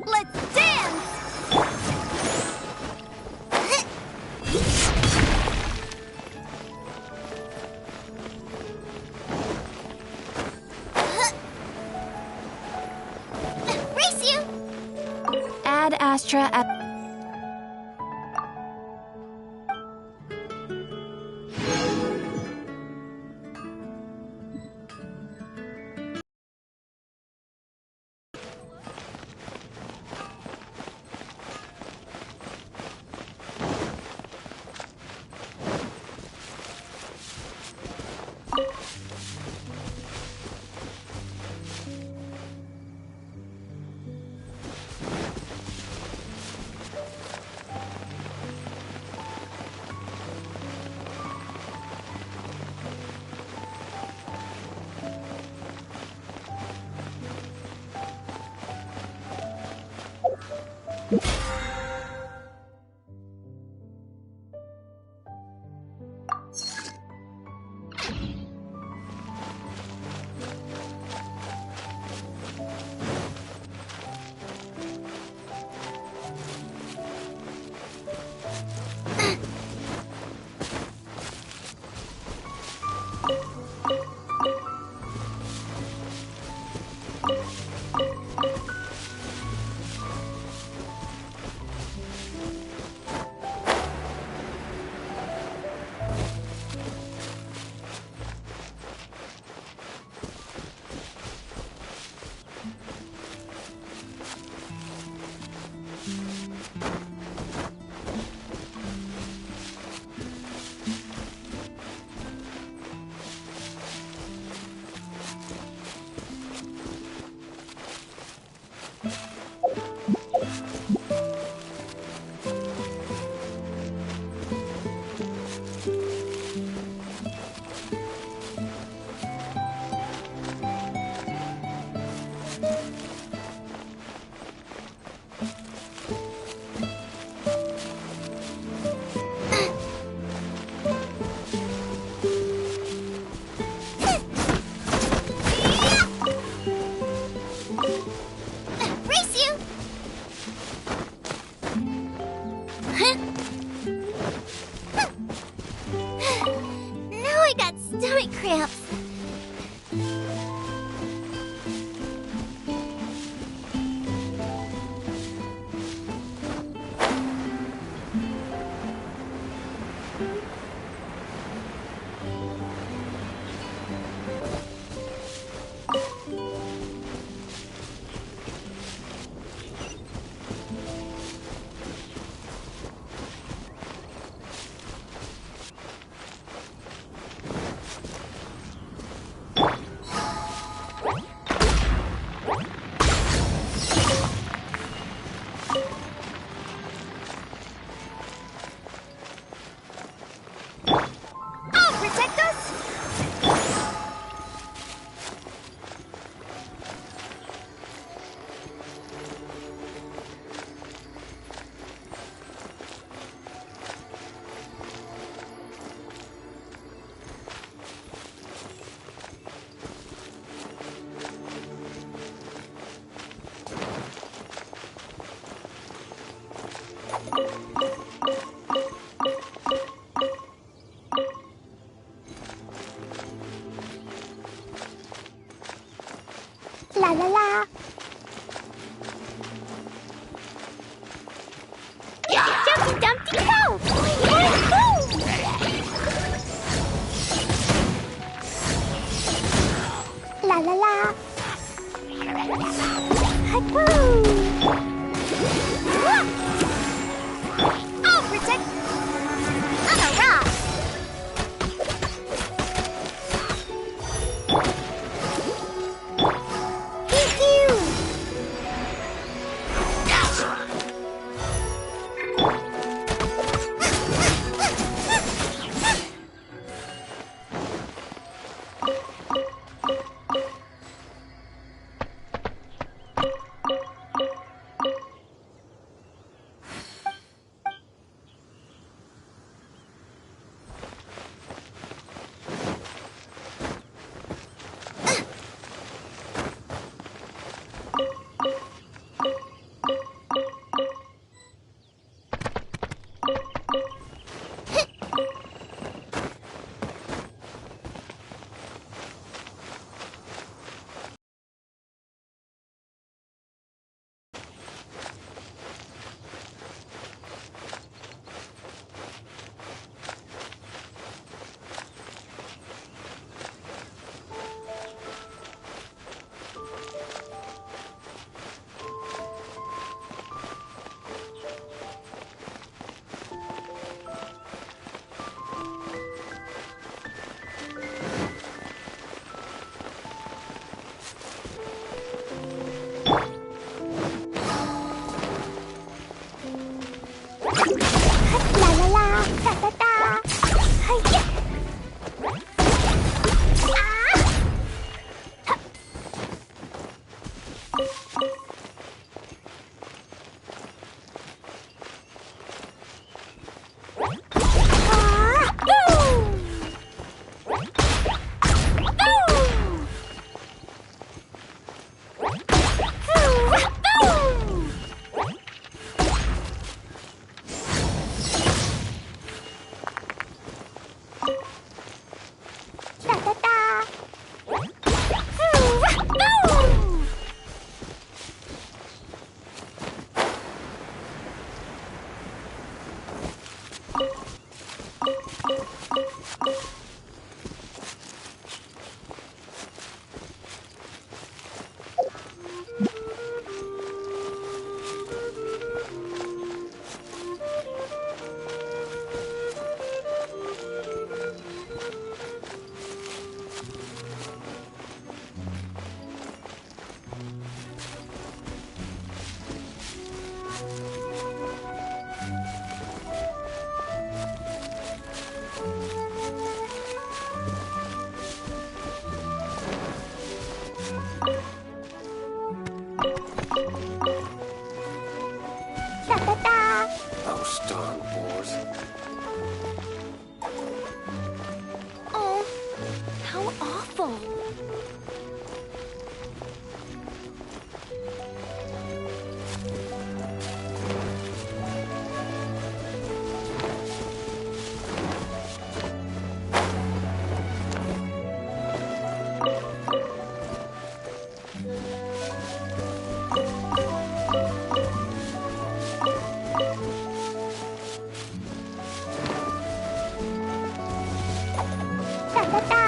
Let's dance! Race you! Add Astra at... Stomach cramps. La la la. Jumpy Dumpty Go! La la la. Hoo! I'll protect. I'm a rock. Da da da.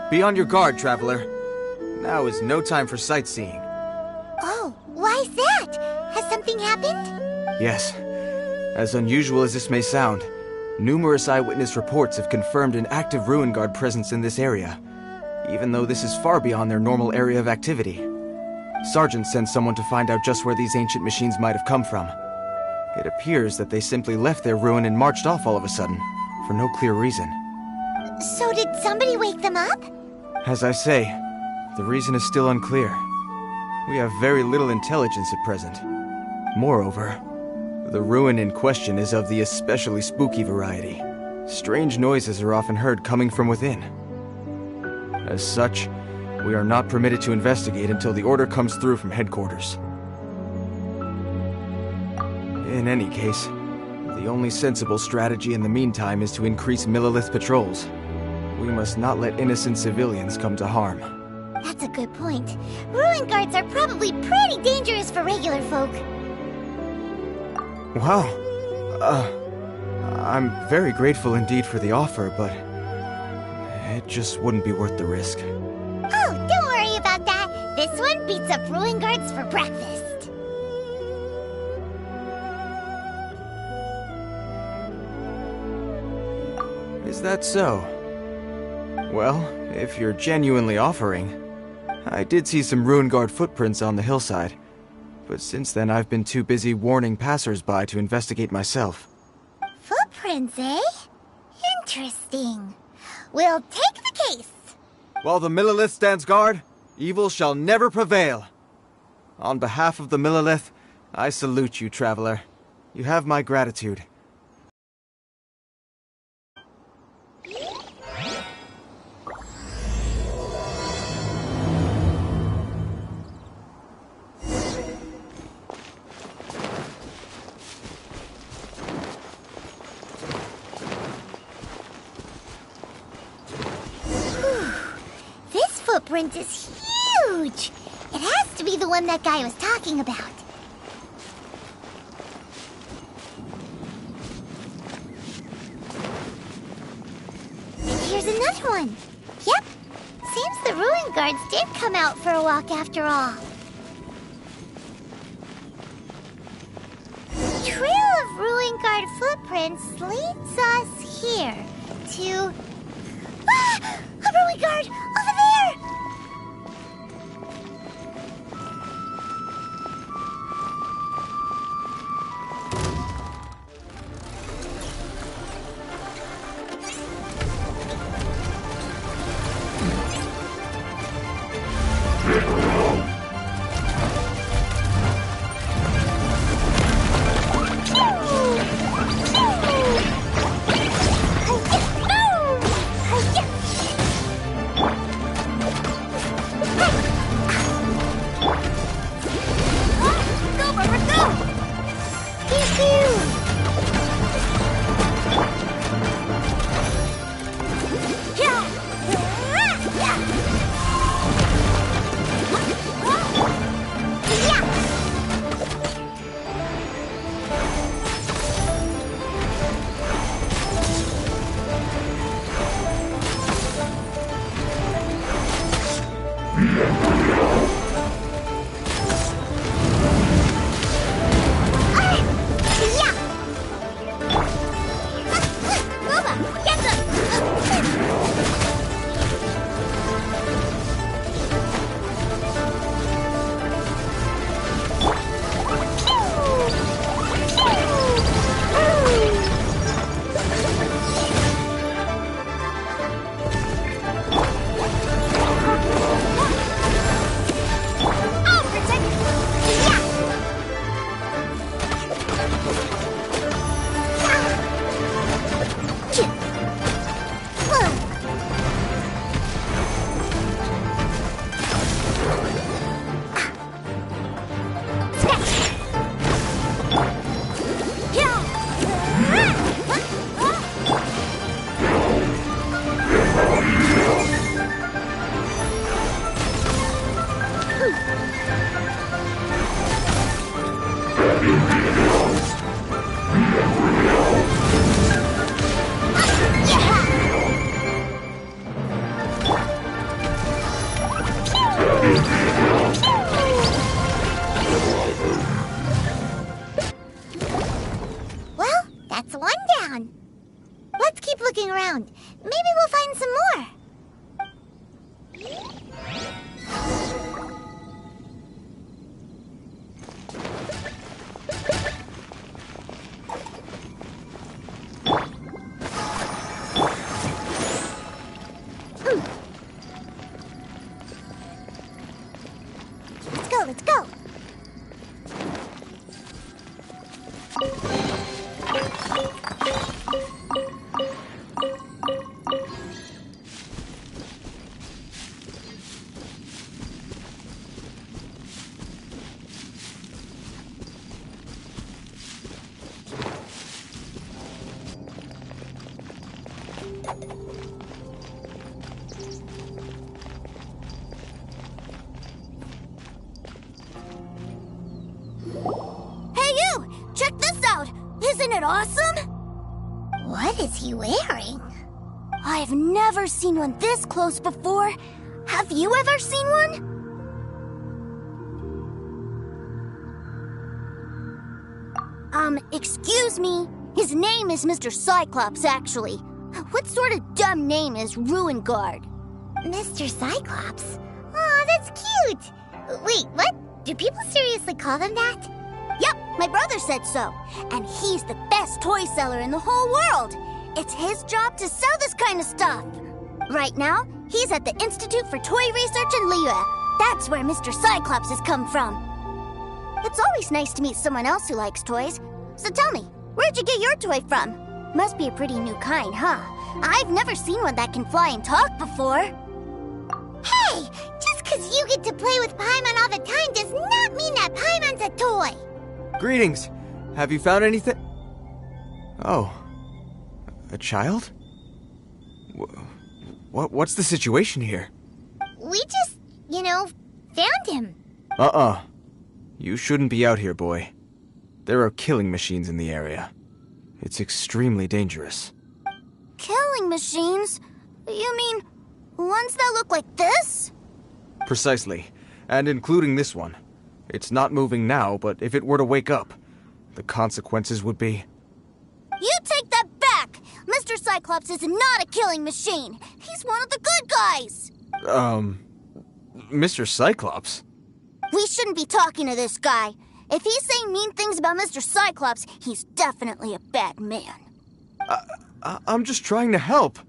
Be on your guard, traveler. Now is no time for sightseeing. Oh, why's that? Has something happened? Yes. As unusual as this may sound, numerous eyewitness reports have confirmed an active Ruin Guard presence in this area, even though this is far beyond their normal area of activity. Sergeant sent someone to find out just where these ancient machines might have come from. It appears that they simply left their ruin and marched off all of a sudden, for no clear reason. So did somebody wake them up? As I say, the reason is still unclear. We have very little intelligence at present. Moreover, the ruin in question is of the especially spooky variety. Strange noises are often heard coming from within. As such, we are not permitted to investigate until the order comes through from headquarters. In any case, the only sensible strategy in the meantime is to increase Millilith patrols. We must not let innocent civilians come to harm. That's a good point. Ruin guards are probably pretty dangerous for regular folk. Wow. I'm very grateful indeed for the offer, but it just wouldn't be worth the risk. Oh, don't worry about that. This one beats up ruin guards for breakfast. Is that so? Well, if you're genuinely offering, I did see some Ruin Guard footprints on the hillside, but since then I've been too busy warning passers-by to investigate myself. Footprints, eh? Interesting. We'll take the case. While the Millilith stands guard, evil shall never prevail. On behalf of the Millilith, I salute you, traveler. You have my gratitude. This footprint is huge. It has to be the one that guy was talking about. And here's another one. Yep. Seems the ruin guards did come out for a walk after all. The trail of ruin guard footprints leads us here to... Ah! A ruin guard! Over there! looking around. Maybe we'll find some more. Let's go. Isn't it awesome? What is he wearing? I've never seen one this close before. Have you ever seen one? Excuse me. His name is Mr. Cyclops, actually. What sort of dumb name is Ruin Guard? Mr. Cyclops? Aw, that's cute. Wait, what? Do people seriously call them that? Yep, my brother said so. And he's the best toy seller in the whole world. It's his job to sell this kind of stuff. Right now, he's at the Institute for Toy Research in Liyue. That's where Mr. Cyclops has come from. It's always nice to meet someone else who likes toys. So tell me, where'd you get your toy from? Must be a pretty new kind, huh? I've never seen one that can fly and talk before. Hey! Just because you get to play with Paimon all the time does not mean that Paimon's a toy! Greetings! Have you found anything? Oh. A child? What's the situation here? We just, found him. You shouldn't be out here, boy. There are killing machines in the area. It's extremely dangerous. Killing machines? You mean ones that look like this? Precisely. And including this one. It's not moving now, but if it were to wake up, the consequences would be... You take that back! Mr. Cyclops is not a killing machine. He's one of the good guys. Mr. Cyclops? We shouldn't be talking to this guy. If he's saying mean things about Mr. Cyclops, he's definitely a bad man. I'm just trying to help.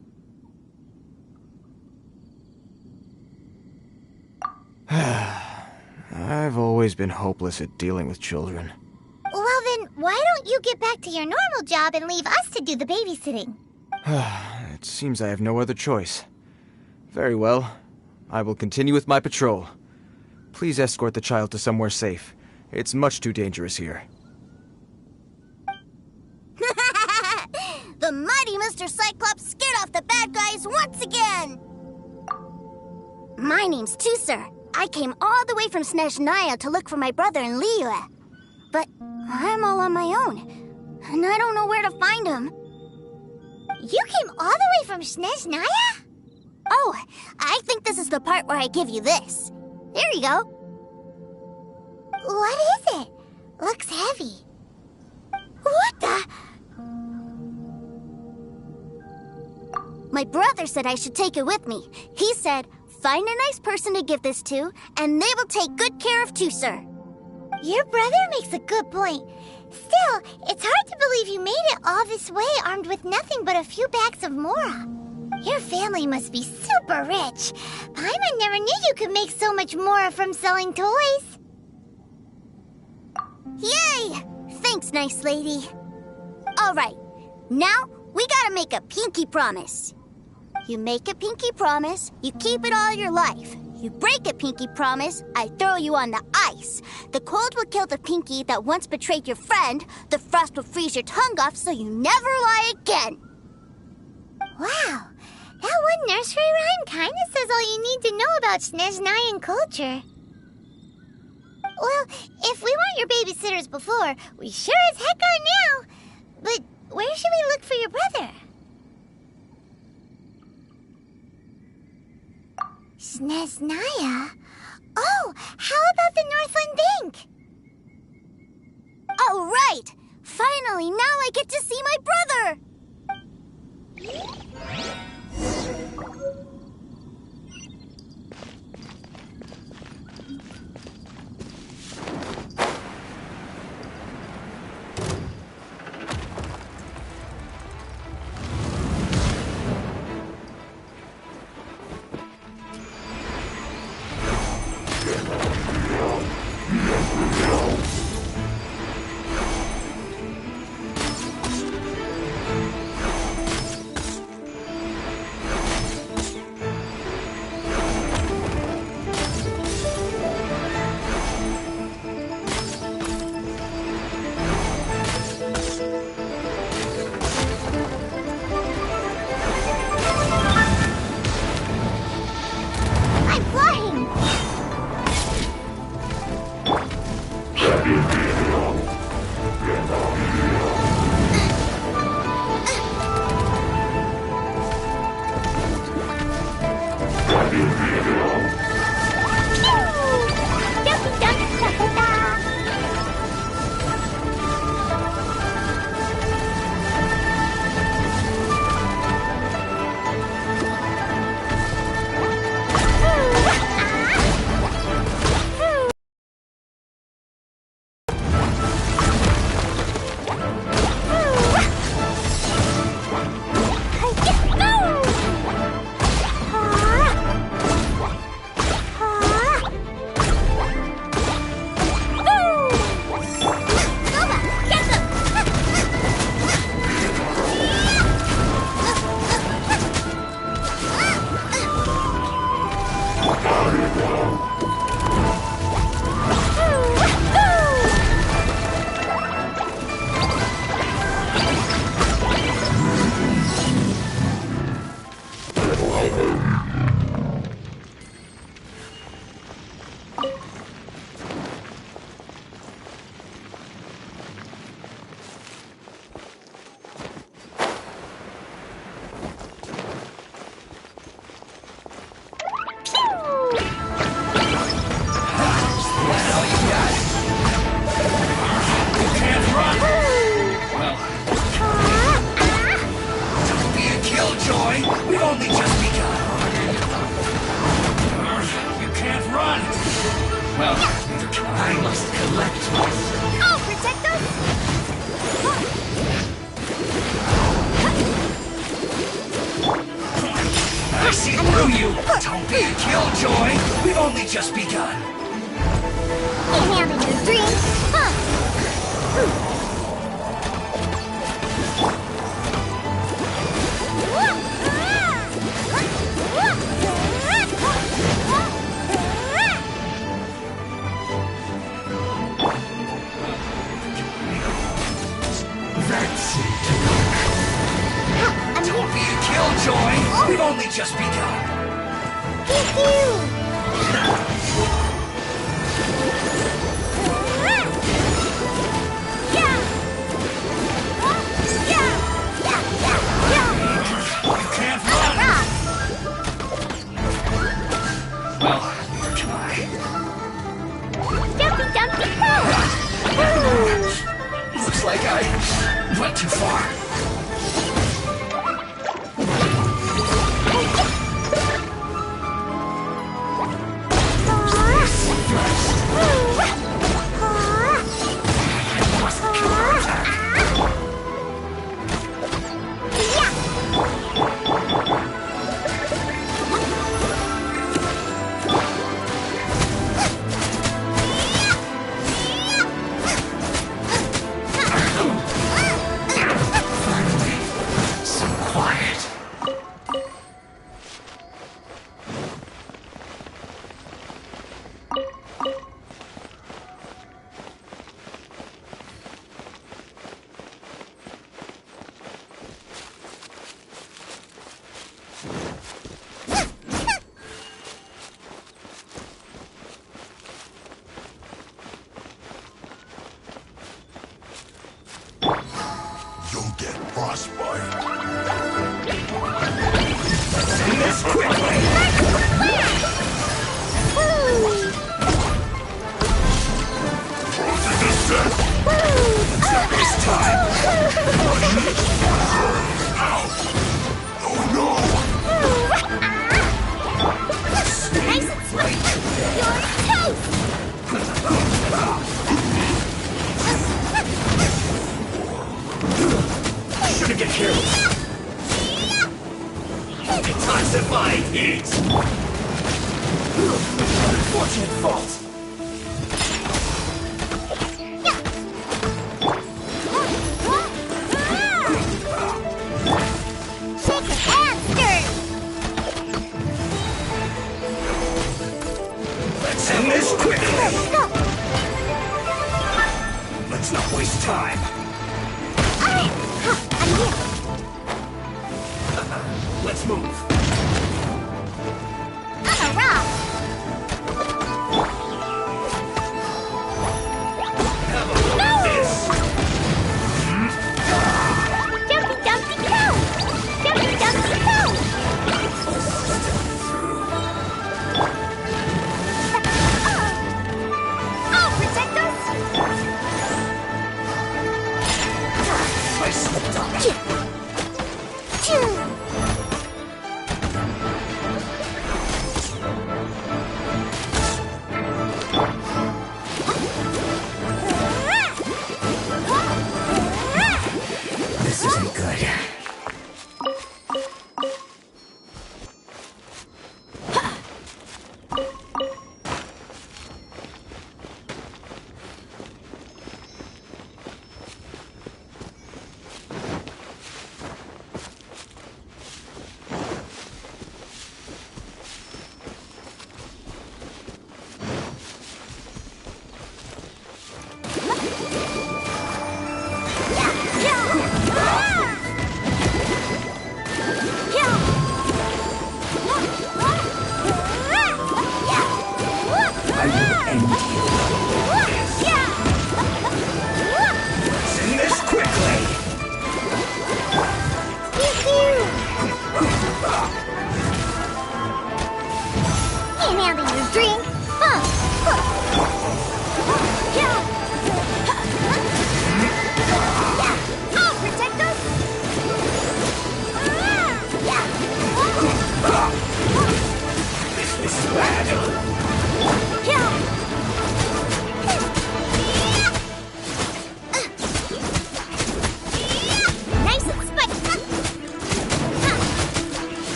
I've always been hopeless at dealing with children. Well then, why don't you get back to your normal job and leave us to do the babysitting? It seems I have no other choice. Very well. I will continue with my patrol. Please escort the child to somewhere safe. It's much too dangerous here. The mighty Mr. Cyclops scared off the bad guys once again! My name's Tusser. I came all the way from Snezhnaya to look for my brother in Liyue. But I'm all on my own, and I don't know where to find him. You came all the way from Snezhnaya? Oh, I think this is the part where I give you this. Here you go. What is it? Looks heavy. What the? My brother said I should take it with me. He said, find a nice person to give this to, and they will take good care of Tusser. Your brother makes a good point. Still, it's hard to believe you made it all this way armed with nothing but a few bags of mora. Your family must be super rich. Paimon never knew you could make so much mora from selling toys. Yay! Thanks, nice lady. All right, now we gotta make a pinky promise. You make a pinky promise, you keep it all your life. You break a pinky promise, I throw you on the ice. The cold will kill the pinky that once betrayed your friend. The frost will freeze your tongue off so you never lie again. Wow, that one nursery rhyme kind of says all you need to know about Snezhnayan culture. Well, if we weren't your babysitters before, we sure as heck are now. But where should we look for your brother? Snezhnaya? Oh, how about the Northland Bank? All right! Finally, now I get to see my brother! We've only just begun. You can't run. Well, I must collect myself. Oh, protect us! I see through you. Don't be a killjoy. We've only just begun. You having your dream? Huh. That's it. Don't be a killjoy. We've only just begun. You can't run. Well, neither can I. Dumpy, dumpy, go! Looks like I went too far. You'll get frostbite. Send this quickly! Frozen descent. This time! Ow! Oh no! Nice and sweet! Your taste! Shouldn't get careless. Intensify heat! Unfortunate fault. Shake your hands, dirt! Let's end this quickly! Go! Let's not waste time. I'm here! Let's move. I'm a rock! Have a look at this. Dumpy, dumpy, go! Dumpy, dumpy, go! Oh, protect us! I slipped on it.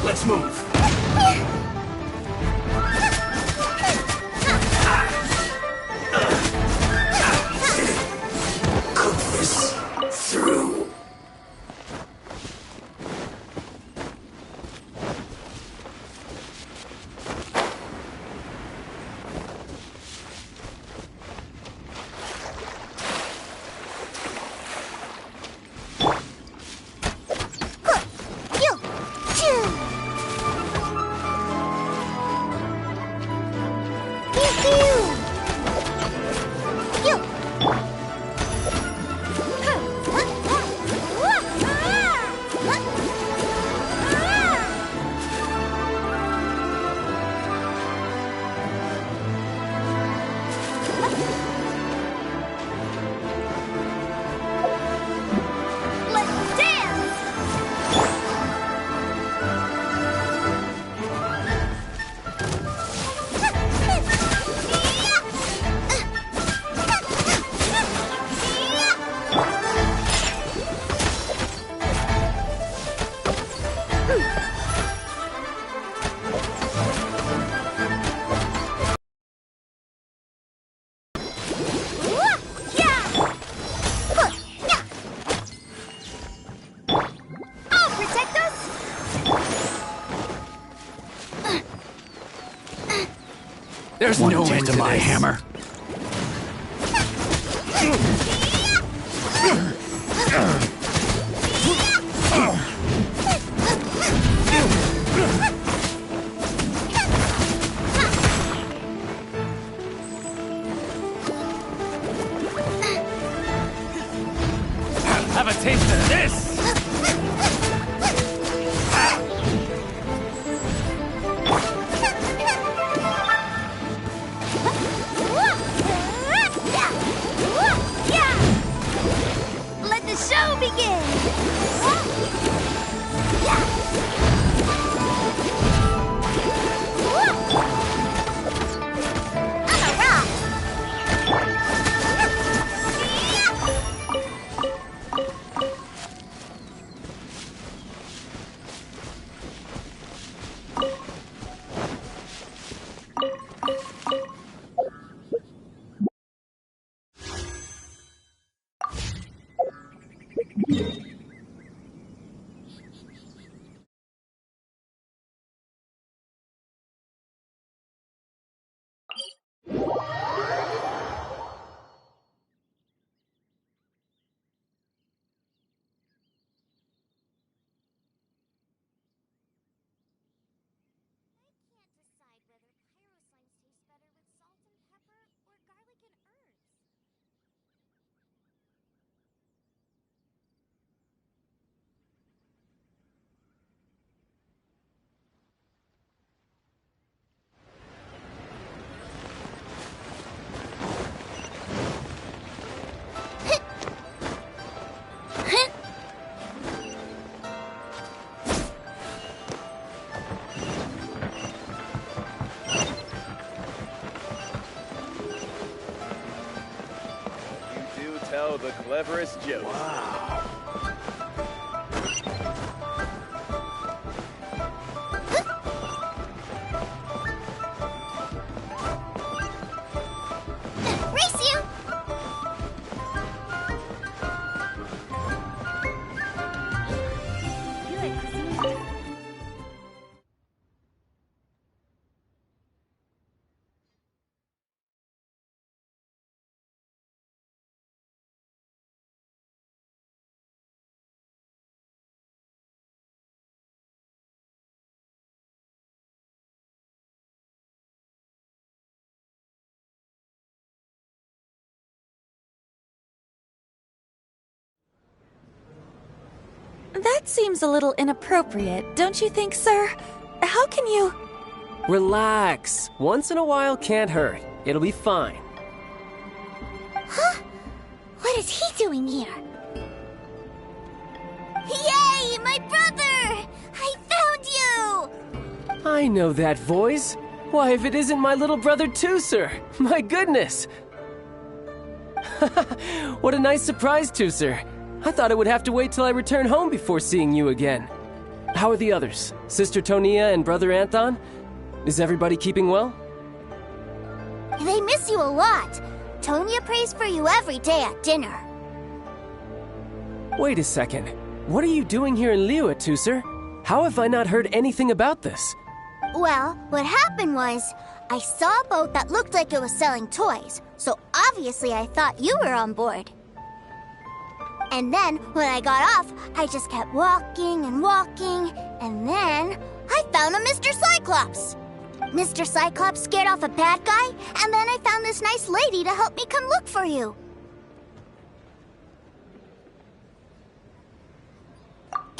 Let's move. Cook this through. There's no end to my hammer. Have a taste of this! Let the show begin! I'm a rock! Decide whether pyroslime tastes better with salt and pepper or garlic and herbs. You do tell the cleverest joke. Race you! That seems a little inappropriate, don't you think, sir? How can you... Relax. Once in a while can't hurt. It'll be fine. Huh? What is he doing here? Yay, my brother! I found you! I know that voice. Why, if it isn't my little brother Tooser! My goodness! What a nice surprise, Tooser. I thought I would have to wait till I return home before seeing you again. How are the others? Sister Tonia and Brother Anthon? Is everybody keeping well? They miss you a lot. Tonya prays for you every day at dinner. Wait a second. What are you doing here in Liyue, Tusser? How have I not heard anything about this? Well, what happened was, I saw a boat that looked like it was selling toys, so obviously I thought you were on board. And then, when I got off, I just kept walking and walking, and then I found a Mr. Cyclops. Mr. Cyclops scared off a bad guy, and then I found this nice lady to help me come look for you.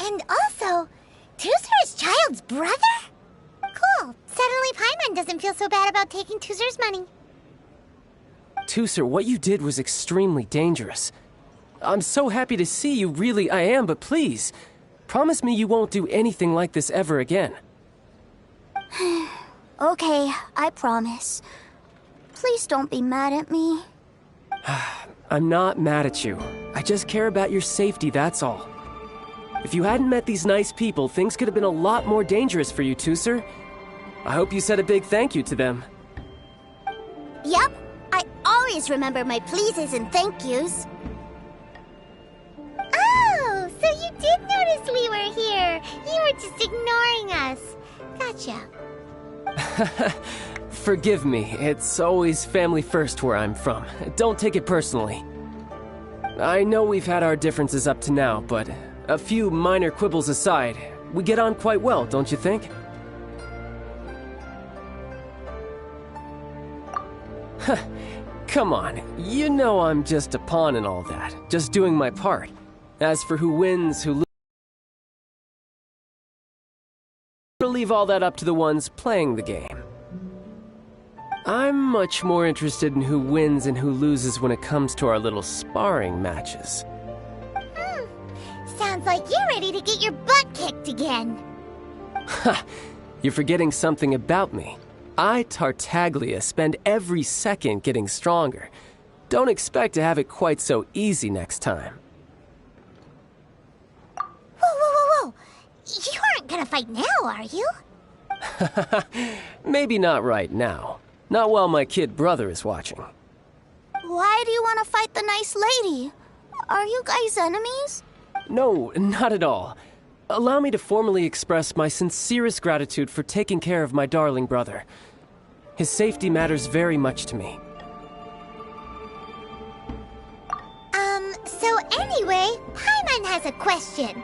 And also, Tusser is Child's brother? Cool. Suddenly Paimon doesn't feel so bad about taking Tusser's money. Tusser, what you did was extremely dangerous. I'm so happy to see you, really I am, but please, promise me you won't do anything like this ever again. Okay, I promise. Please don't be mad at me. I'm not mad at you. I just care about your safety, that's all. If you hadn't met these nice people, things could have been a lot more dangerous for you, Tusser. I hope you said a big thank you to them. Yep, I always remember my pleases and thank yous. Oh, so you did notice we were here. You were just ignoring us. Gotcha. Forgive me, it's always family first where I'm from. Don't take it personally. I know we've had our differences up to now, but a few minor quibbles aside, we get on quite well, don't you think? Come on, you know I'm just a pawn and all that, just doing my part. As for who wins, who loses, I'll leave all that up to the ones playing the game. I'm much more interested in who wins and who loses when it comes to our little sparring matches. Sounds like you're ready to get your butt kicked again. Ha! You're forgetting something about me. I, Tartaglia, spend every second getting stronger. Don't expect to have it quite so easy next time. Whoa. You aren't gonna fight now, are you? Maybe not right now. Not while my kid brother is watching. Why do you want to fight the nice lady? Are you guys enemies? No, not at all. Allow me to formally express my sincerest gratitude for taking care of my darling brother. His safety matters very much to me. So anyway, Paimon has a question.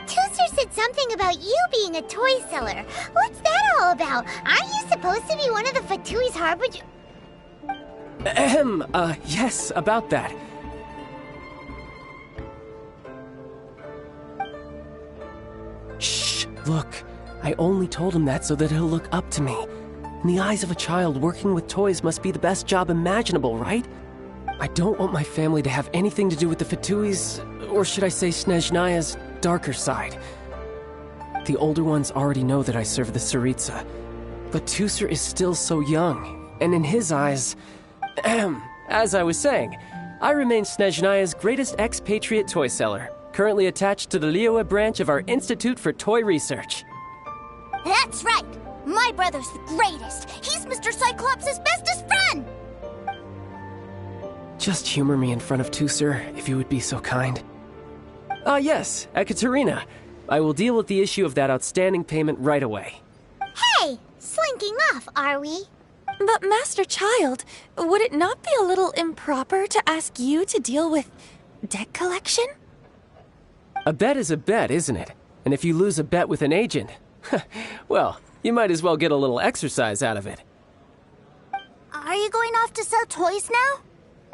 Tusser said something about you being a toy seller. What's that all about? Aren't you supposed to be one of the Fatui's harbinger? Yes, about that. Shh, look. I only told him that so that he'll look up to me. In the eyes of a child, working with toys must be the best job imaginable, right? I don't want my family to have anything to do with the Fatui's, or should I say Snezhnaya's, darker side. The older ones already know that I serve the Tsaritsa, but Tusser is still so young, and in his eyes... as I was saying, I remain Snezhnaya's greatest expatriate toy seller, currently attached to the Liyue branch of our Institute for Toy Research. That's right! My brother's the greatest! He's Mr. Cyclops' bestest friend! Just humor me in front of Tusser, if you would be so kind. Yes, Ekaterina. I will deal with the issue of that outstanding payment right away. Hey, slinking off, are we? But Master Child, would it not be a little improper to ask you to deal with debt collection? A bet is a bet, isn't it? And if you lose a bet with an agent, well, you might as well get a little exercise out of it. Are you going off to sell toys now?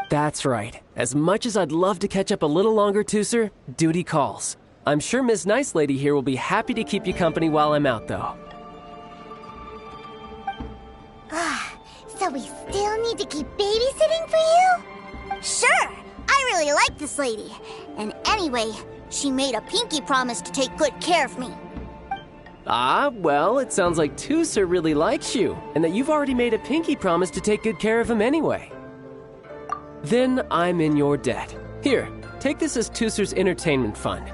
That's right. As much as I'd love to catch up a little longer, Tusser, duty calls. I'm sure Miss Nice Lady here will be happy to keep you company while I'm out, though. So we still need to keep babysitting for you? Sure! I really like this lady. And anyway, she made a pinky promise to take good care of me. Ah, well, it sounds like Tusser really likes you, and that you've already made a pinky promise to take good care of him anyway. Then I'm in your debt. Here, Take this as Tusser's entertainment fund.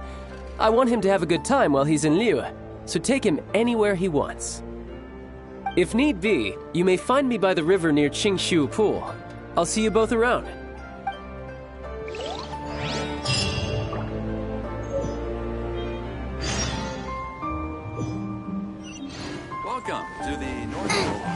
I want him to have a good time while he's in Liyue, so take him anywhere he wants. If need be, you may find me by the river near Qingshu Pool. I'll see you both around. Welcome to the North Pole.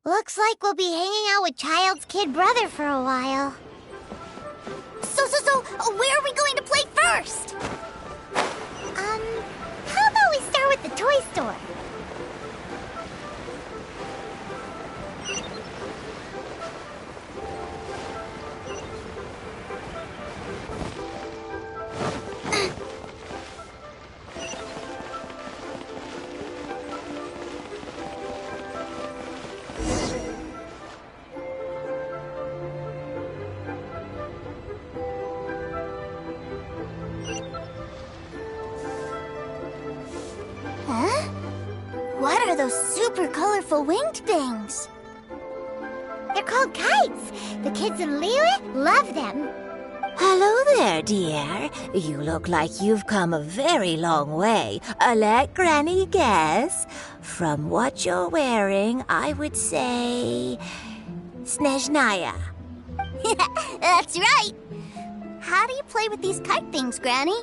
Looks like we'll be hanging out with Child's kid brother for a while. So, where are we going to play first? How about we start with the toy store? Huh? What are those super colorful winged things? They're called kites. The kids in Liyue love them. Hello there, dear. You look like you've come a very long way. Let Granny guess. From what you're wearing, I would say... Snezhnaya. That's right. How do you play with these kite things, Granny?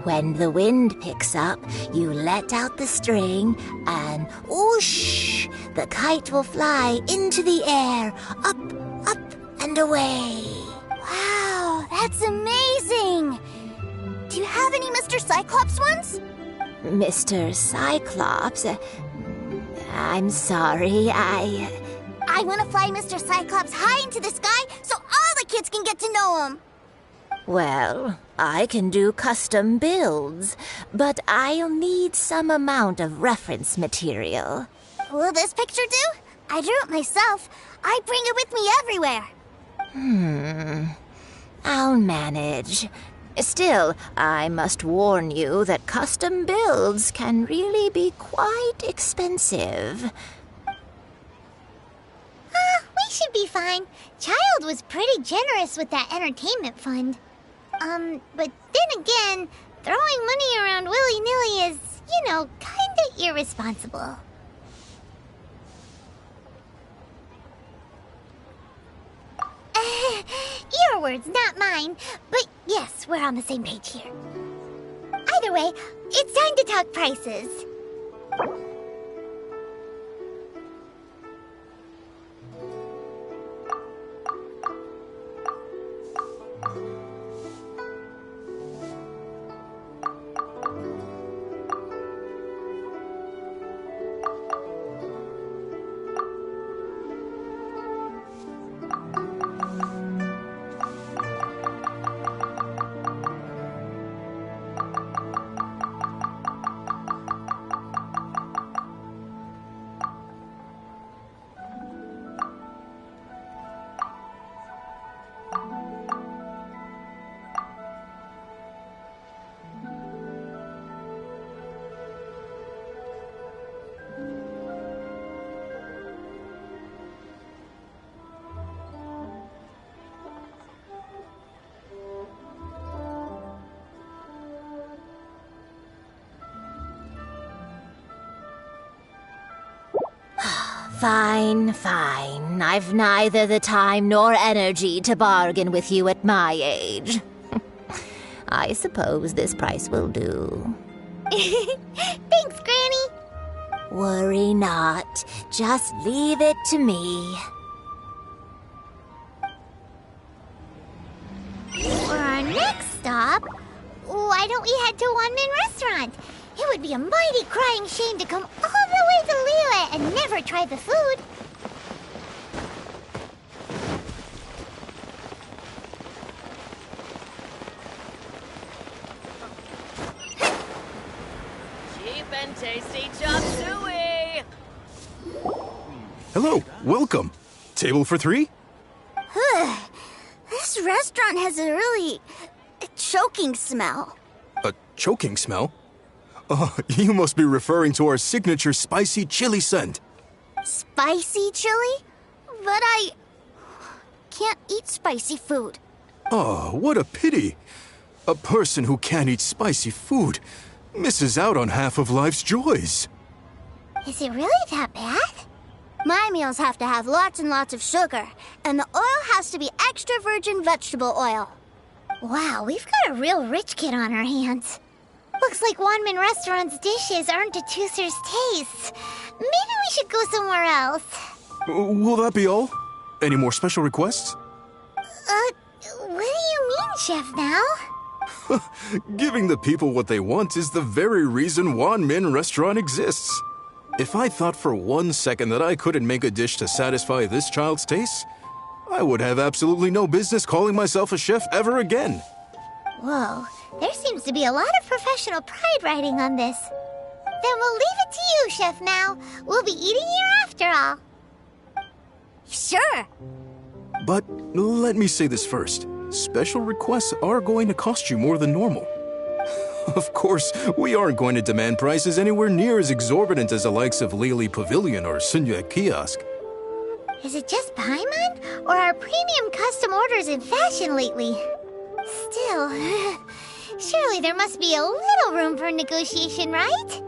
When the wind picks up, you let out the string and whoosh! The kite will fly into the air, up, and away. Wow, that's amazing! Do you have any Mr. Cyclops ones? Mr. Cyclops? I'm sorry, I want to fly Mr. Cyclops high into the sky so all the kids can get to know him. Well, I can do custom builds, but I'll need some amount of reference material. Will this picture do? I drew it myself. I bring it with me everywhere. I'll manage. Still, I must warn you that custom builds can really be quite expensive. We should be fine. Child was pretty generous with that entertainment fund. But then again, throwing money around willy-nilly is, kinda irresponsible. Your words, not mine. But yes, we're on the same page here. Either way, it's time to talk prices. Fine. I've neither the time nor energy to bargain with you at my age. I suppose this price will do. Thanks, Granny. Worry not. Just leave it to me. For our next stop, why don't we head to One-Man Restaurant? It would be a mighty crying shame to come all the way to Liyue and never try the food. Cheap and tasty chop suey! Hello, welcome. Table for 3? This restaurant has a really choking smell. A choking smell? Oh, you must be referring to our signature spicy chili scent. Spicy chili? But I can't eat spicy food. Oh, what a pity. A person who can't eat spicy food misses out on half of life's joys. Is it really that bad? My meals have to have lots and lots of sugar, and the oil has to be extra virgin vegetable oil. Wow, we've got a real rich kid on our hands. Looks like One-Man Restaurant's dishes aren't to Tooser's tastes. Maybe we should go somewhere else. Will that be all? Any more special requests? What do you mean, Chef Now? Giving the people what they want is the very reason One-Man Restaurant exists. If I thought for 1 second that I couldn't make a dish to satisfy this child's tastes, I would have absolutely no business calling myself a chef ever again. Whoa, there seems to be a lot of professional pride riding on this. Then we'll leave it to you, Chef Now. We'll be eating here after all. Sure. But let me say this first. Special requests are going to cost you more than normal. Of course, we aren't going to demand prices anywhere near as exorbitant as the likes of Lily Pavilion or Sunya Kiosk. Is it just Paimon, or are premium custom orders in fashion lately? Still, surely there must be a little room for negotiation, right?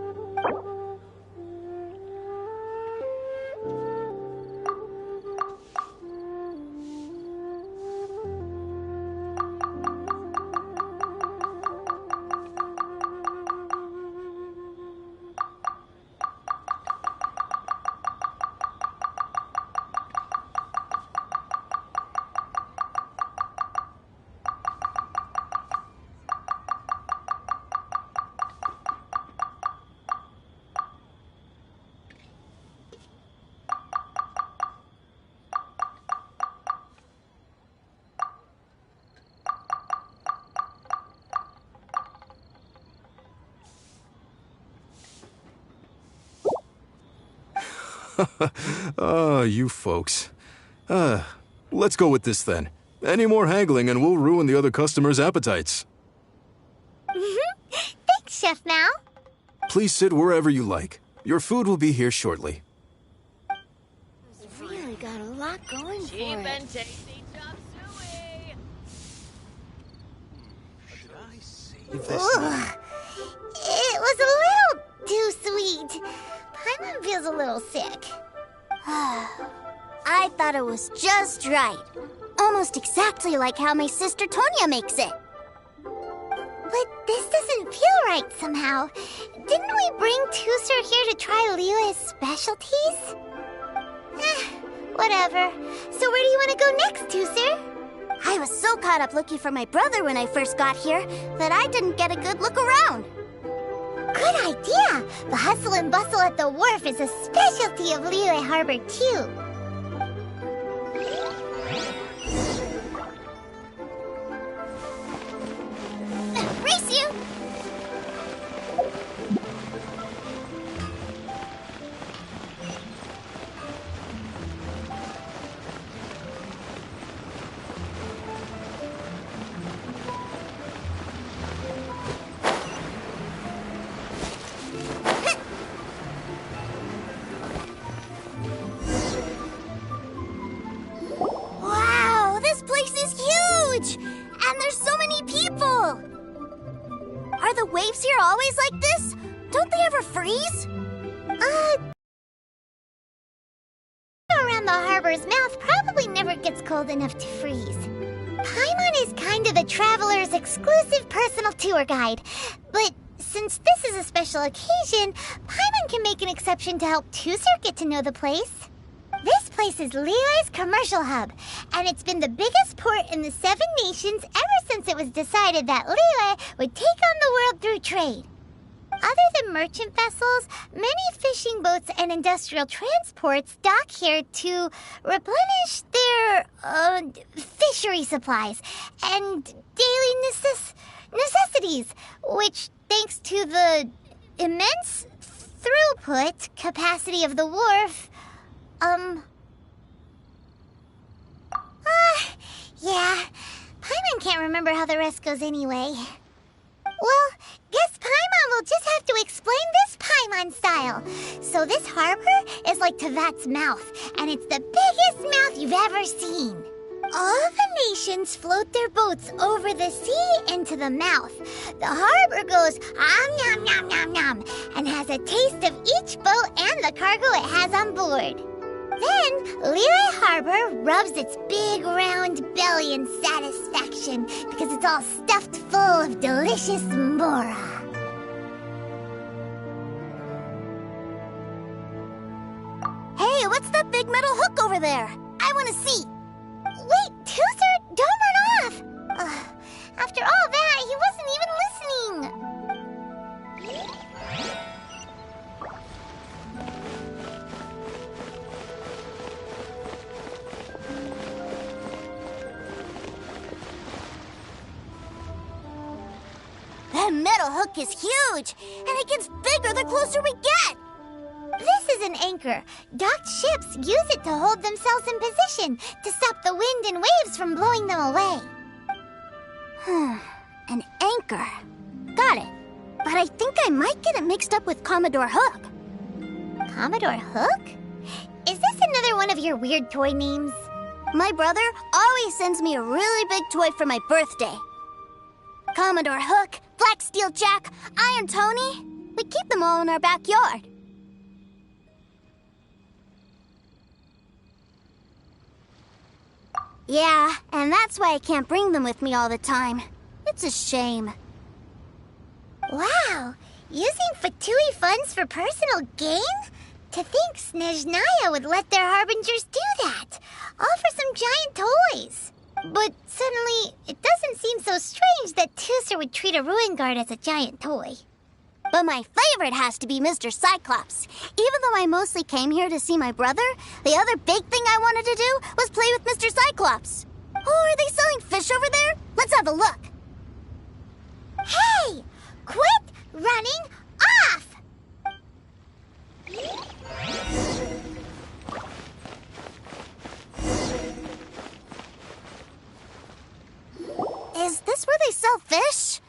You folks. Let's go with this then. Any more haggling and we'll ruin the other customers' appetites. Thanks, Chef Now. Please sit wherever you like. Your food will be here shortly. It's really got a lot going for Cheap it. and tasty chop suey! Ugh. It was a little too sweet. Paimon feels a little sick. I thought it was just right. Almost exactly like how my sister Tonya makes it. But this doesn't feel right somehow. Didn't we bring Tooser here to try Liyue's specialties? Whatever. So where do you want to go next, Tooser? I was so caught up looking for my brother when I first got here that I didn't get a good look around. Good idea! The hustle and bustle at the wharf is a specialty of Liyue Harbor, too. Race you! Wow, this place is huge! And there's so many people! Are the waves here always like this? Don't they ever freeze? Around the harbor's mouth probably never gets cold enough to freeze. Paimon is kind of the traveler's exclusive personal tour guide, but since this is a special occasion, Paimon can make an exception to help Tusser get to know the place. This place is Lily's commercial hub, and it's been the biggest port in the 7 nations ever since it was decided that Lily would take on the world through trade. Other than merchant vessels, many fishing boats and industrial transports dock here to replenish their fishery supplies and daily necessities, which, thanks to the immense throughput capacity of the wharf, yeah, Paimon can't remember how the rest goes anyway. Well, guess Paimon will just have to explain this Paimon style. So this harbor is like Tevat's mouth, and it's the biggest mouth you've ever seen. All the nations float their boats over the sea into the mouth. The harbor goes nom nom nom nom and has a taste of each boat and the cargo it has on board. Then, Liyue Harbor rubs its big round belly in satisfaction because it's all stuffed full of delicious mora. Hey, what's that big metal hook over there? I want to see. Wait, Tusser, don't run off! After all that, he wasn't even listening! That metal hook is huge, and it gets bigger the closer we get! This is an anchor. Docked ships use it to hold themselves in position to stop the wind and waves from blowing them away. An anchor. Got it. But I think I might get it mixed up with Commodore Hook. Commodore Hook? Is this another one of your weird toy names? My brother always sends me a really big toy for my birthday. Commodore Hook, Black Steel Jack, Iron Tony. We keep them all in our backyard. Yeah, and that's why I can't bring them with me all the time. It's a shame. Wow! Using Fatui funds for personal gain? To think Snezhnaya would let their harbingers do that! All for some giant toys! But suddenly, it doesn't seem so strange that Tusser would treat a ruin guard as a giant toy. But my favorite has to be Mr. Cyclops. Even though I mostly came here to see my brother, the other big thing I wanted to do was play with Mr. Cyclops. Oh, are they selling fish over there? Let's have a look. Hey! Quit running off! Is this where they sell fish?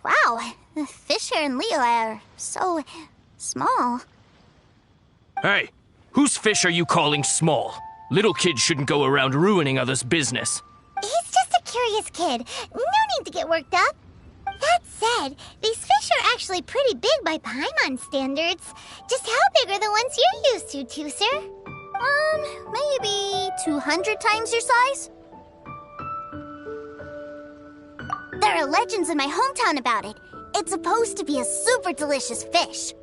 Wow, the fish here in Liyue are so small. Hey, whose fish are you calling small? Little kids shouldn't go around ruining others' business. He's just a curious kid. No need to get worked up. That said, these fish are actually pretty big by Paimon standards. Just how big are the ones you're used to, Tusser? Maybe 200 times your size? There are legends in my hometown about it. It's supposed to be a super delicious fish.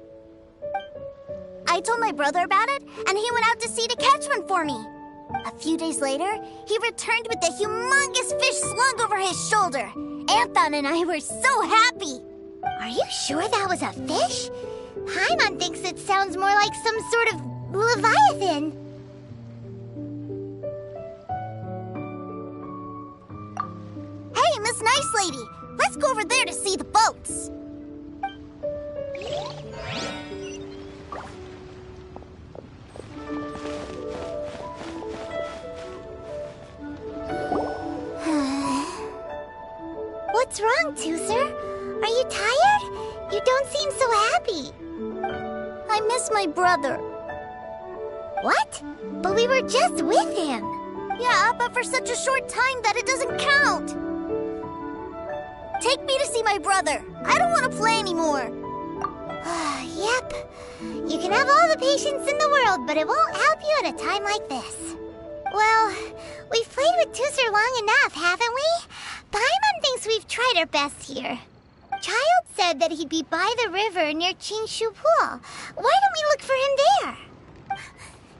I told my brother about it, and he went out to sea to catch one for me. A few days later, he returned with a humongous fish slung over his shoulder. Anthon and I were so happy. Are you sure that was a fish? Paimon thinks it sounds more like some sort of leviathan. Hey, Miss Nice Lady, let's go over there to see the boats. What's wrong, Tusser? Are you tired? You don't seem so happy. I miss my brother. What? But we were just with him. Yeah, but for such a short time that it doesn't count. Take me to see my brother. I don't want to play anymore. Yep. You can have all the patience in the world, but it won't help you at a time like this. Well, we've played with Tusser long enough, haven't we? Paimon thinks we've tried our best here. Child said that he'd be by the river near Chinshu Pool. Why don't we look for him there?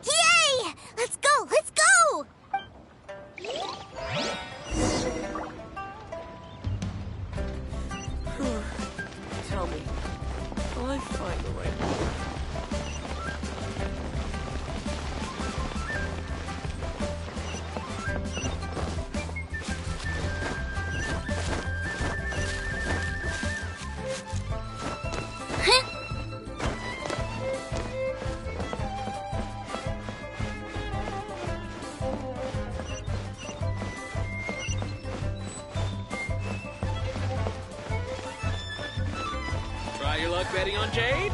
Yay! Let's go! Let's go! Tell me, will I find the right one? Try your luck betting on Jade?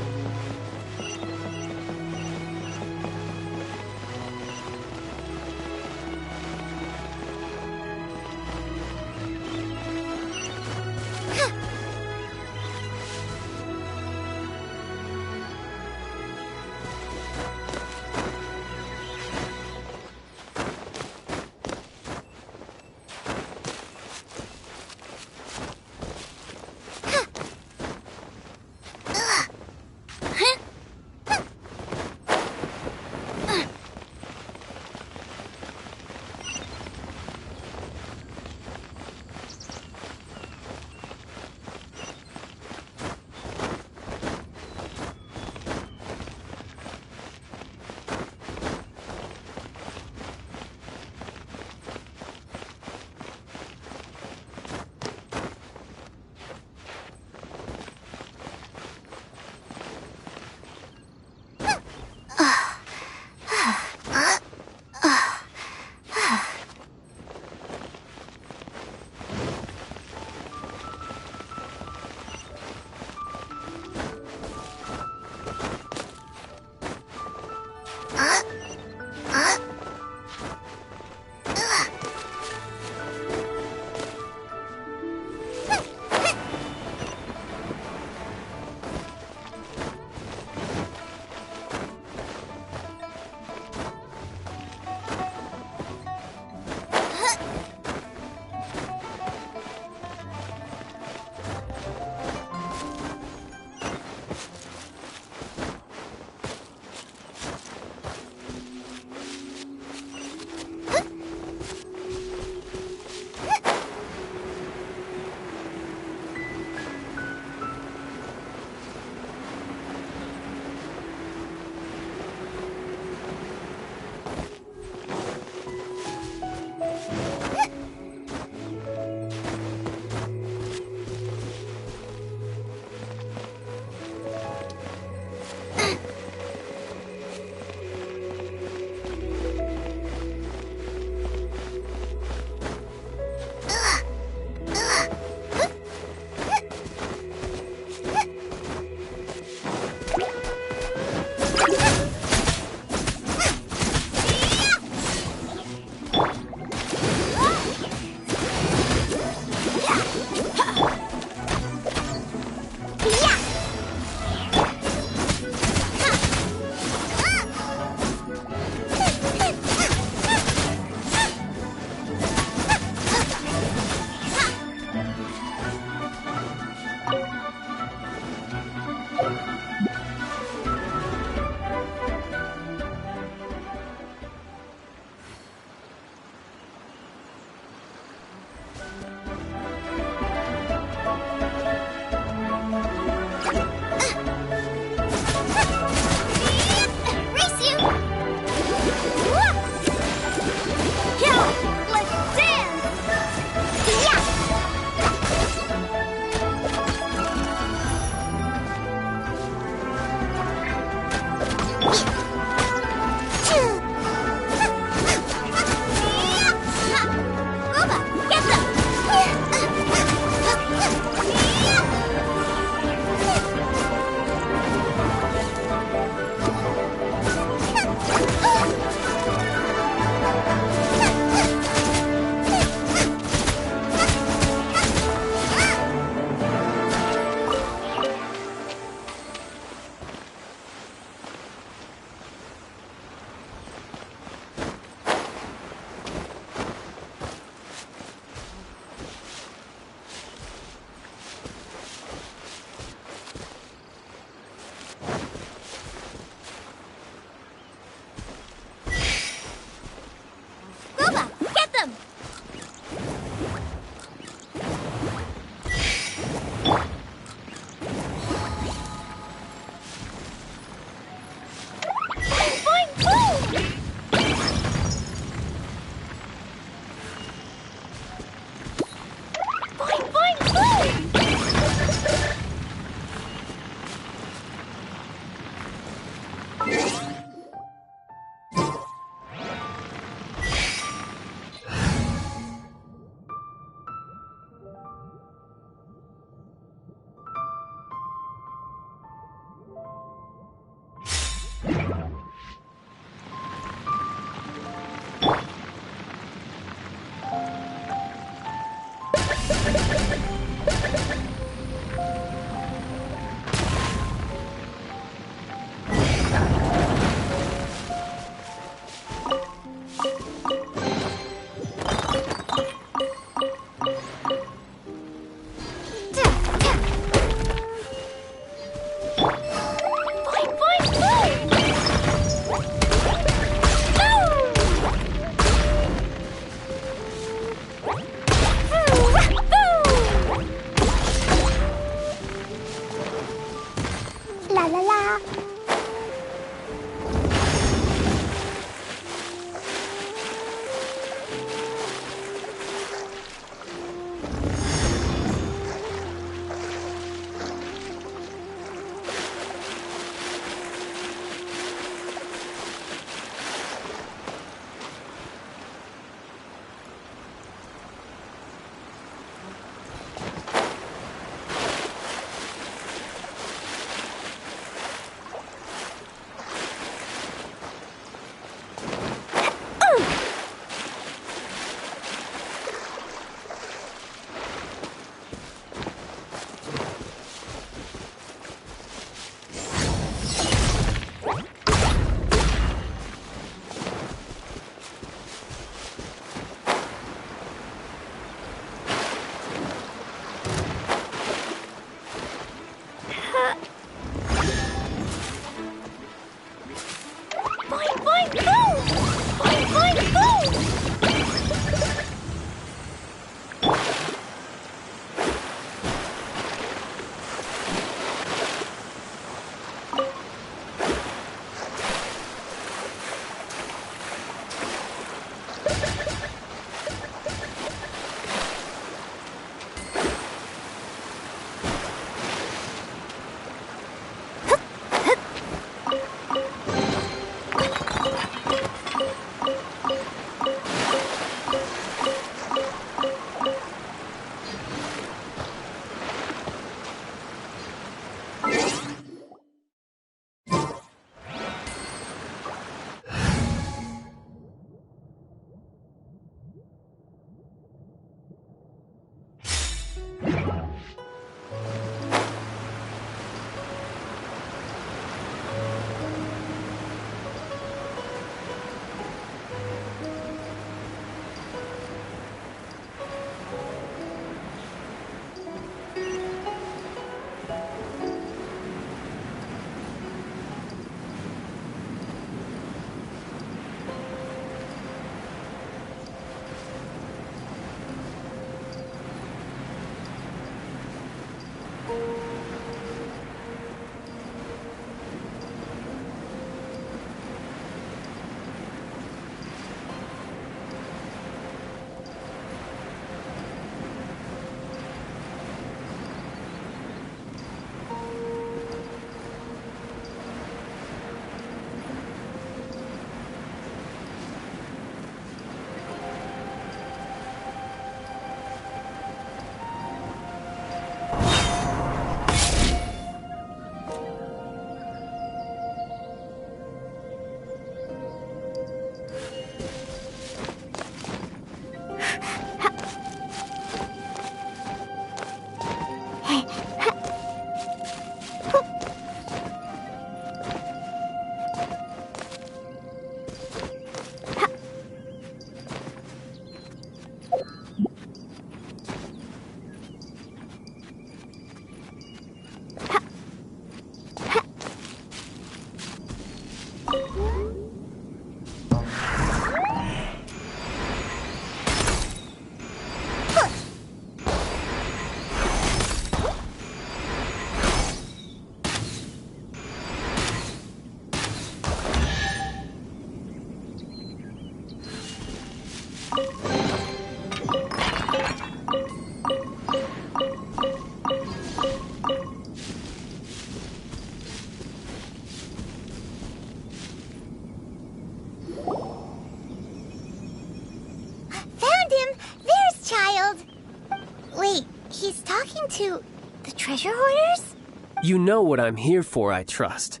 To the treasure hoarders? You know what I'm here for, I trust.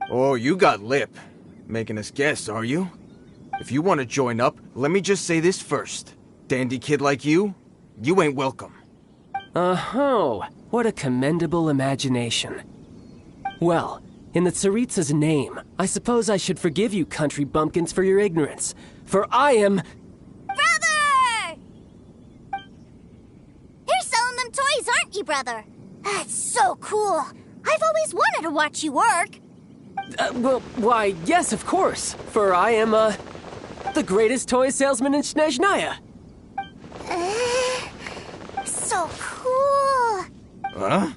Oh, you got lip. Making us guess, are you? If you want to join up, let me just say this first. Dandy kid like you ain't welcome. Oh, what a commendable imagination. Well, in the Tsaritsa's name, I suppose I should forgive you country bumpkins for your ignorance. For I am... Brother! You're selling them toys, aren't you, brother? That's so cool. I've always wanted to watch you work. Well, why, yes, of course. For I am, the greatest toy salesman in Snezhnaya. So cool. Huh?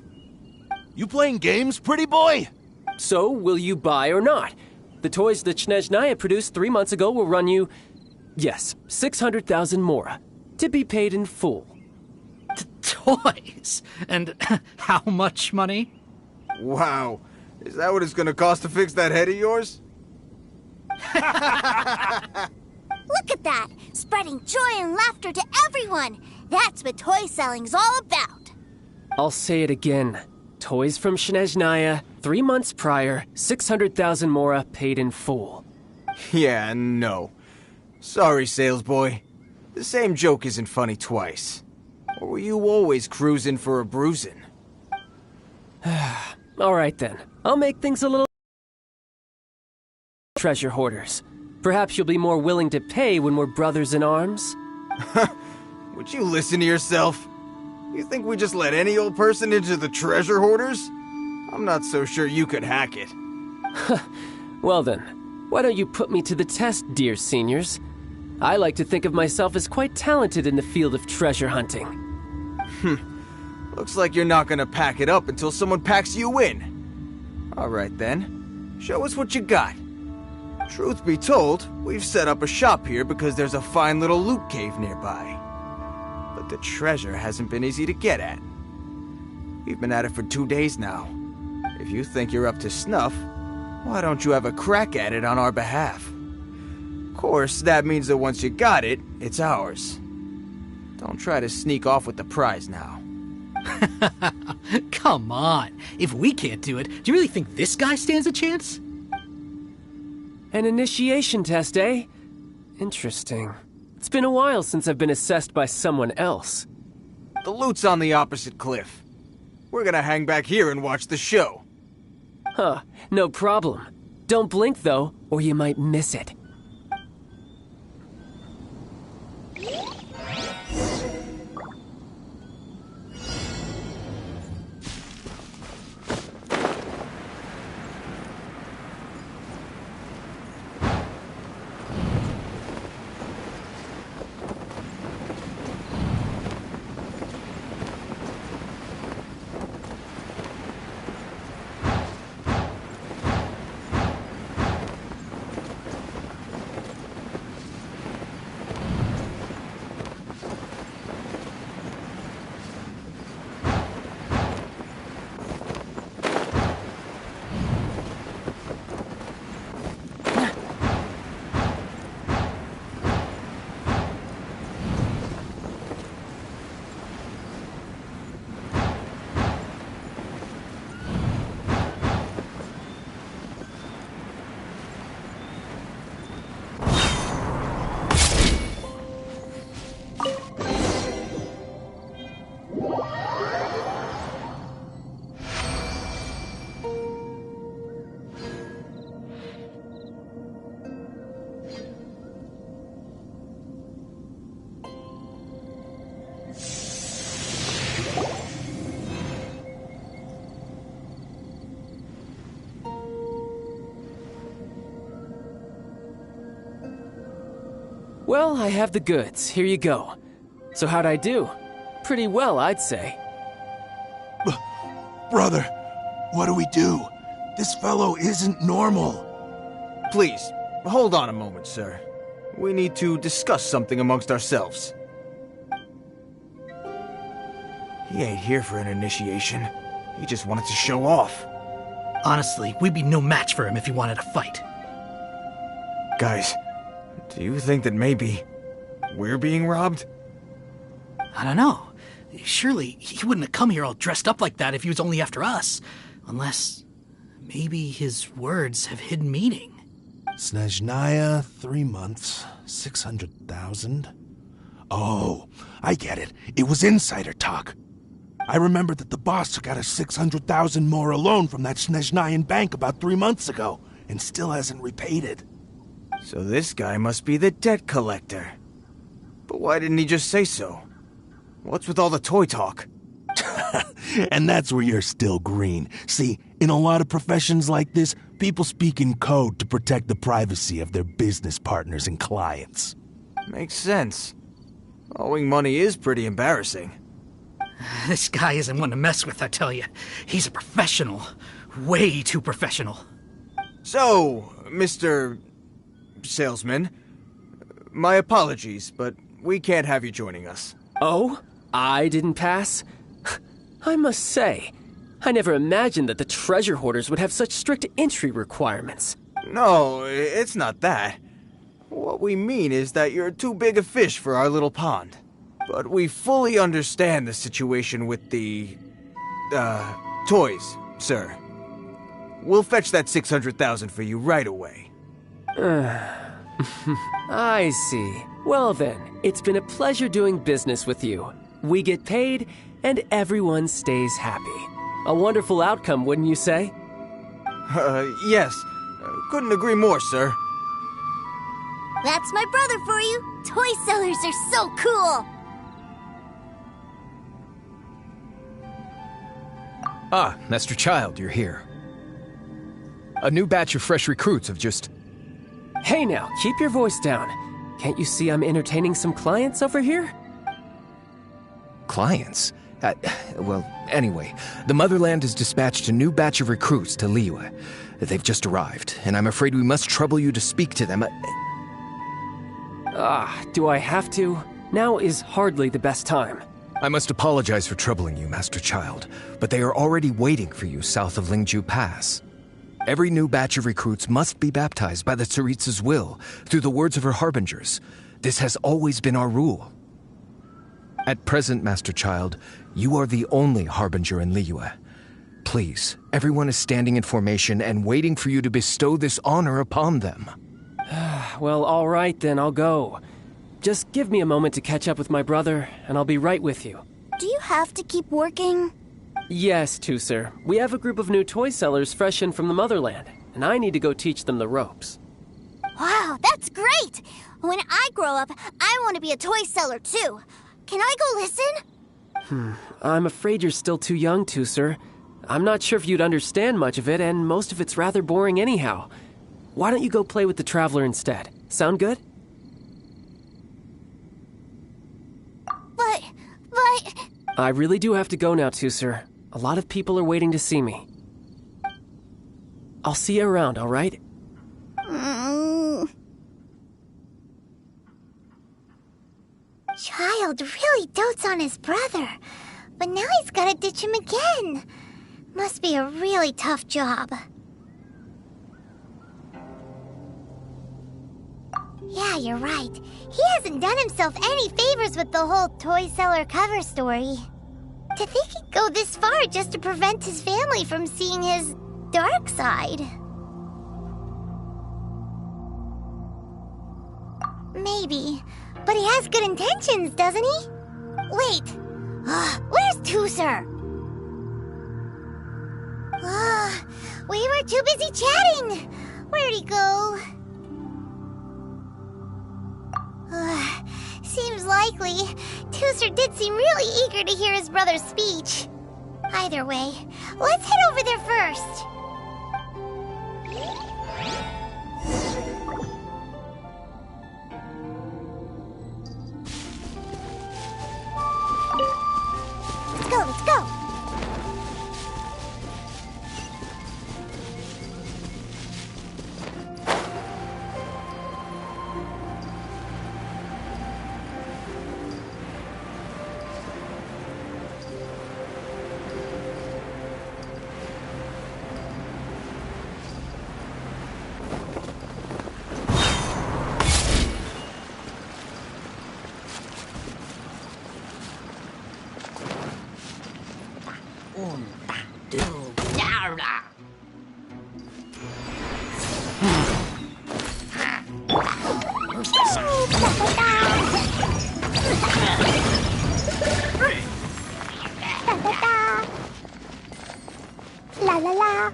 You playing games, pretty boy? So, will you buy or not? The toys that Snezhnaya produced 3 months ago will run you, yes, 600,000 mora, to be paid in full. Toys? And how much money? Wow. Is that what it's gonna cost to fix that head of yours? Look at that! Spreading joy and laughter to everyone! That's what toy selling's all about! I'll say it again. Toys from Snezhnaya, 3 months prior, 600,000 mora paid in full. Yeah, no. Sorry, sales boy. The same joke isn't funny twice. Or were you always cruising for a bruising? Alright then. I'll make things a little... treasure hoarders. Perhaps you'll be more willing to pay when we're brothers in arms? Would you listen to yourself? You think we just let any old person into the treasure hoarders? I'm not so sure you could hack it. Well then, why don't you put me to the test, dear seniors? I like to think of myself as quite talented in the field of treasure hunting. Looks like you're not gonna pack it up until someone packs you in. Alright then, show us what you got. Truth be told, we've set up a shop here because there's a fine little loot cave nearby. But the treasure hasn't been easy to get at. We've been at it for 2 days now. If you think you're up to snuff, why don't you have a crack at it on our behalf? Of course, that means that once you got it, it's ours. Don't try to sneak off with the prize now. Come on. If we can't do it, do you really think this guy stands a chance? An initiation test, eh? Interesting. It's been a while since I've been assessed by someone else. The loot's on the opposite cliff. We're gonna hang back here and watch the show. Huh, no problem. Don't blink though, or you might miss it. Well, I have the goods. Here you go. So how'd I do? Pretty well, I'd say. Brother, what do we do? This fellow isn't normal. Please, hold on a moment, sir. We need to discuss something amongst ourselves. He ain't here for an initiation. He just wanted to show off. Honestly, we'd be no match for him if he wanted to fight. Guys, do you think that maybe we're being robbed? I don't know. Surely he wouldn't have come here all dressed up like that if he was only after us. Unless maybe his words have hidden meaning. Snezhnaya, 3 months, 600,000. Oh, I get it. It was insider talk. I remember that the boss took out a 600,000 more loan from that Snezhnayan bank about 3 months ago, and still hasn't repaid it. So this guy must be the debt collector. But why didn't he just say so? What's with all the toy talk? And that's where you're still green. See, in a lot of professions like this, people speak in code to protect the privacy of their business partners and clients. Makes sense. Owing money is pretty embarrassing. This guy isn't one to mess with, I tell you. He's a professional. Way too professional. So, Mr. Salesman, my apologies, but we can't have you joining us. Oh? I didn't pass? I must say, I never imagined that the treasure hoarders would have such strict entry requirements. No, it's not that. What we mean is that you're too big a fish for our little pond. But we fully understand the situation with the, toys, sir. We'll fetch that 600,000 for you right away. I see. Well then, it's been a pleasure doing business with you. We get paid, and everyone stays happy. A wonderful outcome, wouldn't you say? Yes. Couldn't agree more, sir. That's my brother for you. Toy sellers are so cool. Ah, Master Child, you're here. A new batch of fresh recruits have just... Hey now, keep your voice down. Can't you see I'm entertaining some clients over here? Clients? Well, anyway, the Motherland has dispatched a new batch of recruits to Liyue. They've just arrived, and I'm afraid we must trouble you to speak to them. Do I have to? Now is hardly the best time. I must apologize for troubling you, Master Child, but they are already waiting for you south of Lingju Pass. Every new batch of recruits must be baptized by the Tsaritsa's will, through the words of her harbingers. This has always been our rule. At present, Master Child, you are the only harbinger in Liyue. Please, everyone is standing in formation and waiting for you to bestow this honor upon them. Well, all right then, I'll go. Just give me a moment to catch up with my brother, and I'll be right with you. Do you have to keep working? Yes, sir. We have a group of new toy sellers fresh in from the Motherland, and I need to go teach them the ropes. Wow, that's great! When I grow up, I want to be a toy seller too. Can I go listen? I'm afraid you're still too young, sir. I'm not sure if you'd understand much of it, and most of it's rather boring anyhow. Why don't you go play with the Traveler instead? Sound good? But... I really do have to go now, sir. A lot of people are waiting to see me. I'll see you around, all right? Child really dotes on his brother, but now he's gotta ditch him again. Must be a really tough job. Yeah, you're right. He hasn't done himself any favors with the whole toy seller cover story. To think he'd go this far just to prevent his family from seeing his dark side. Maybe, but he has good intentions, doesn't he? Wait, where's Tooser? We were too busy chatting. Where'd he go? Seems likely. Tooser did seem really eager to hear his brother's speech. Either way, let's head over there first. Let's go. La la la.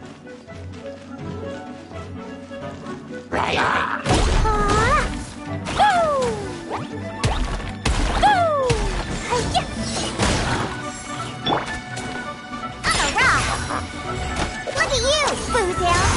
Look at you, Bootail!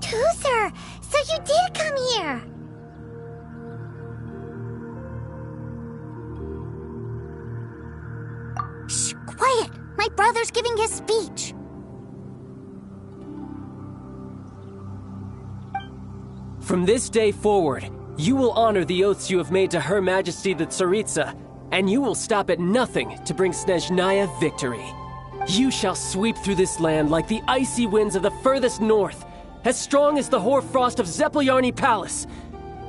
Tooser! So you did come here! Shh, quiet! My brother's giving his speech. From this day forward, you will honor the oaths you have made to Her Majesty the Tsaritsa, and you will stop at nothing to bring Snezhnaya victory. You shall sweep through this land like the icy winds of the furthest north, as strong as the hoarfrost of Zepelyarny Palace.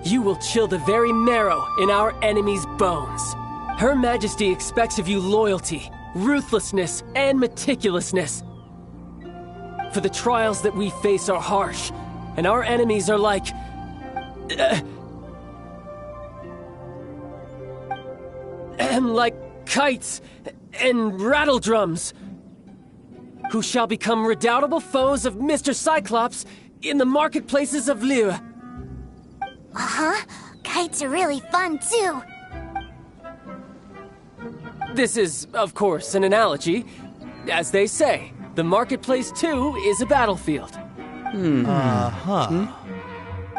You will chill the very marrow in our enemies' bones. Her Majesty expects of you loyalty, ruthlessness, and meticulousness. For the trials that we face are harsh, and our enemies are like kites and rattle drums, who shall become redoubtable foes of Mr. Cyclops in the marketplaces of Liyue. Uh-huh. Kites are really fun, too. This is, of course, an analogy. As they say, the marketplace, too, is a battlefield.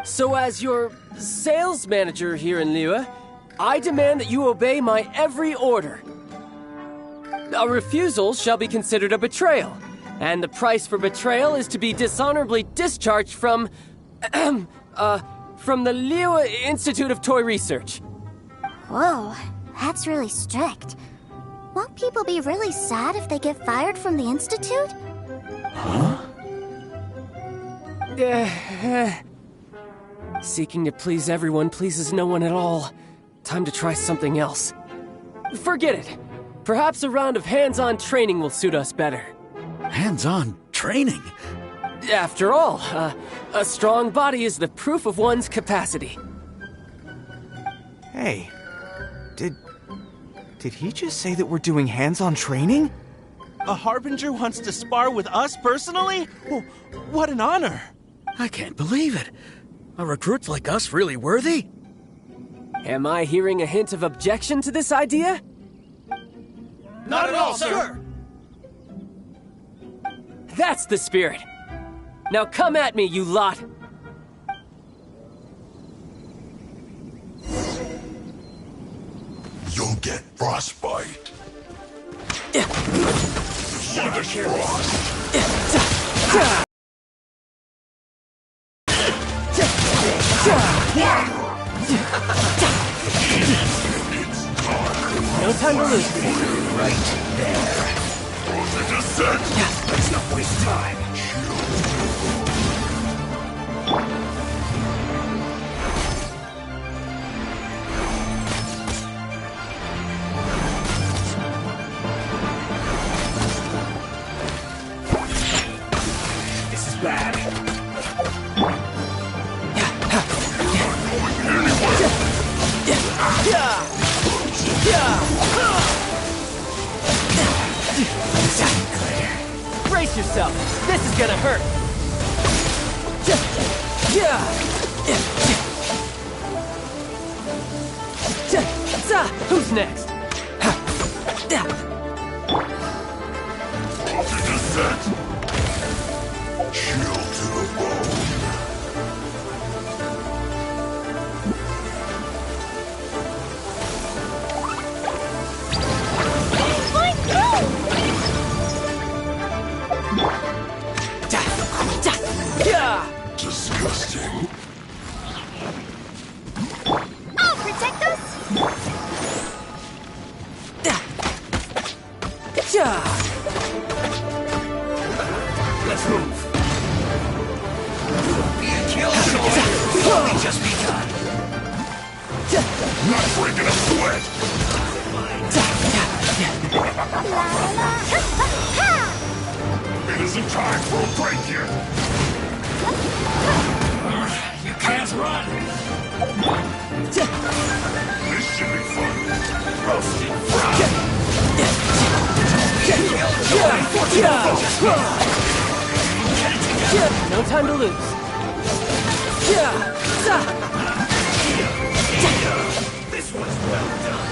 So as your sales manager here in Liyue, I demand that you obey my every order. A refusal shall be considered a betrayal, and the price for betrayal is to be dishonorably discharged from the Liyue Institute of Toy Research. Whoa, that's really strict. Won't people be really sad if they get fired from the Institute? Seeking to please everyone pleases no one at all. Time to try something else. Forget it. Perhaps a round of hands-on training will suit us better. Hands-on training? After all, a strong body is the proof of one's capacity. Hey, did he just say that we're doing hands-on training? A Harbinger wants to spar with us personally? Oh, what an honor! I can't believe it. Are recruits like us really worthy? Am I hearing a hint of objection to this idea? Not at all, sir! That's the spirit. Now come at me, you lot! You'll get frostbite. Savage frost. No time to lose. Right there. The descent. Let's not waste time. This is bad. Brace yourself. This is gonna hurt. Who's next? Descent. Chill to the bone. Disgusting. I'll protect us! Let's move. Be a killjoy. Only just begun. Not breaking a sweat. It isn't time for a break yet. You can't run. This should be fun. Roasting fried. No time to lose. This was well done.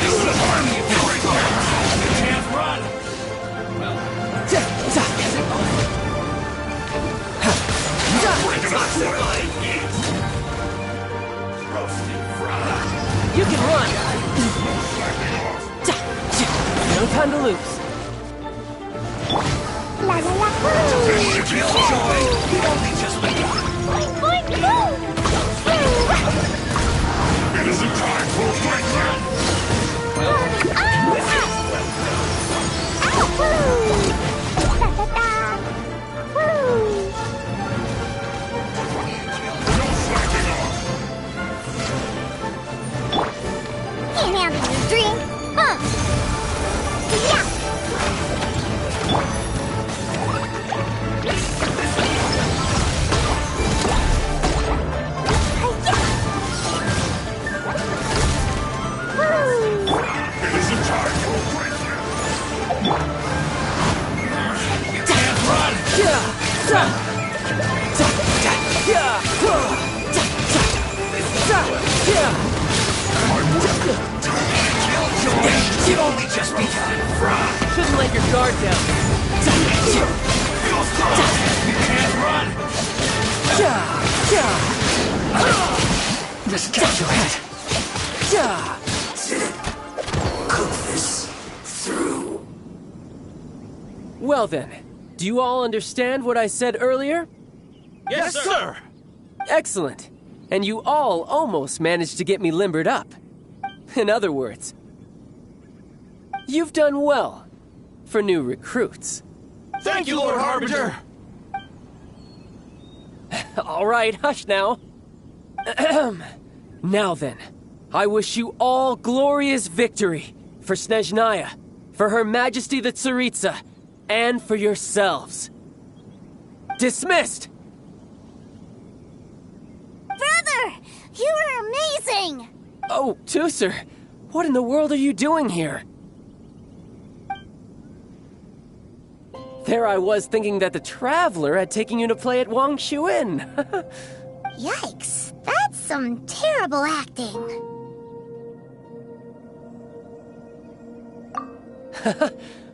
This is the time you can't run. Well, you can run. No time to lose. La la la. Killjoy. Only just begun. Boing, boing, boom. It isn't time for a break yet. Can't handle your drink, huh? Yeah. It isn't time for a break yet. You can't run. You've only just begun. Shouldn't let your guard down. You can't run. Just catch your head. Cook this through. Well then, do you all understand what I said earlier? Yes, sir. Excellent. And you all almost managed to get me limbered up. In other words, you've done well for new recruits. Thank you, Lord Harbinger. All right, hush now. Now then, I wish you all glorious victory for Snezhnaya, for Her Majesty the Tsaritsa, and for yourselves. Dismissed! Brother, you are amazing! Oh, Tusser, what in the world are you doing here? There I was thinking that the Traveler had taken you to play at Wang Shuin. Yikes, that's some terrible acting.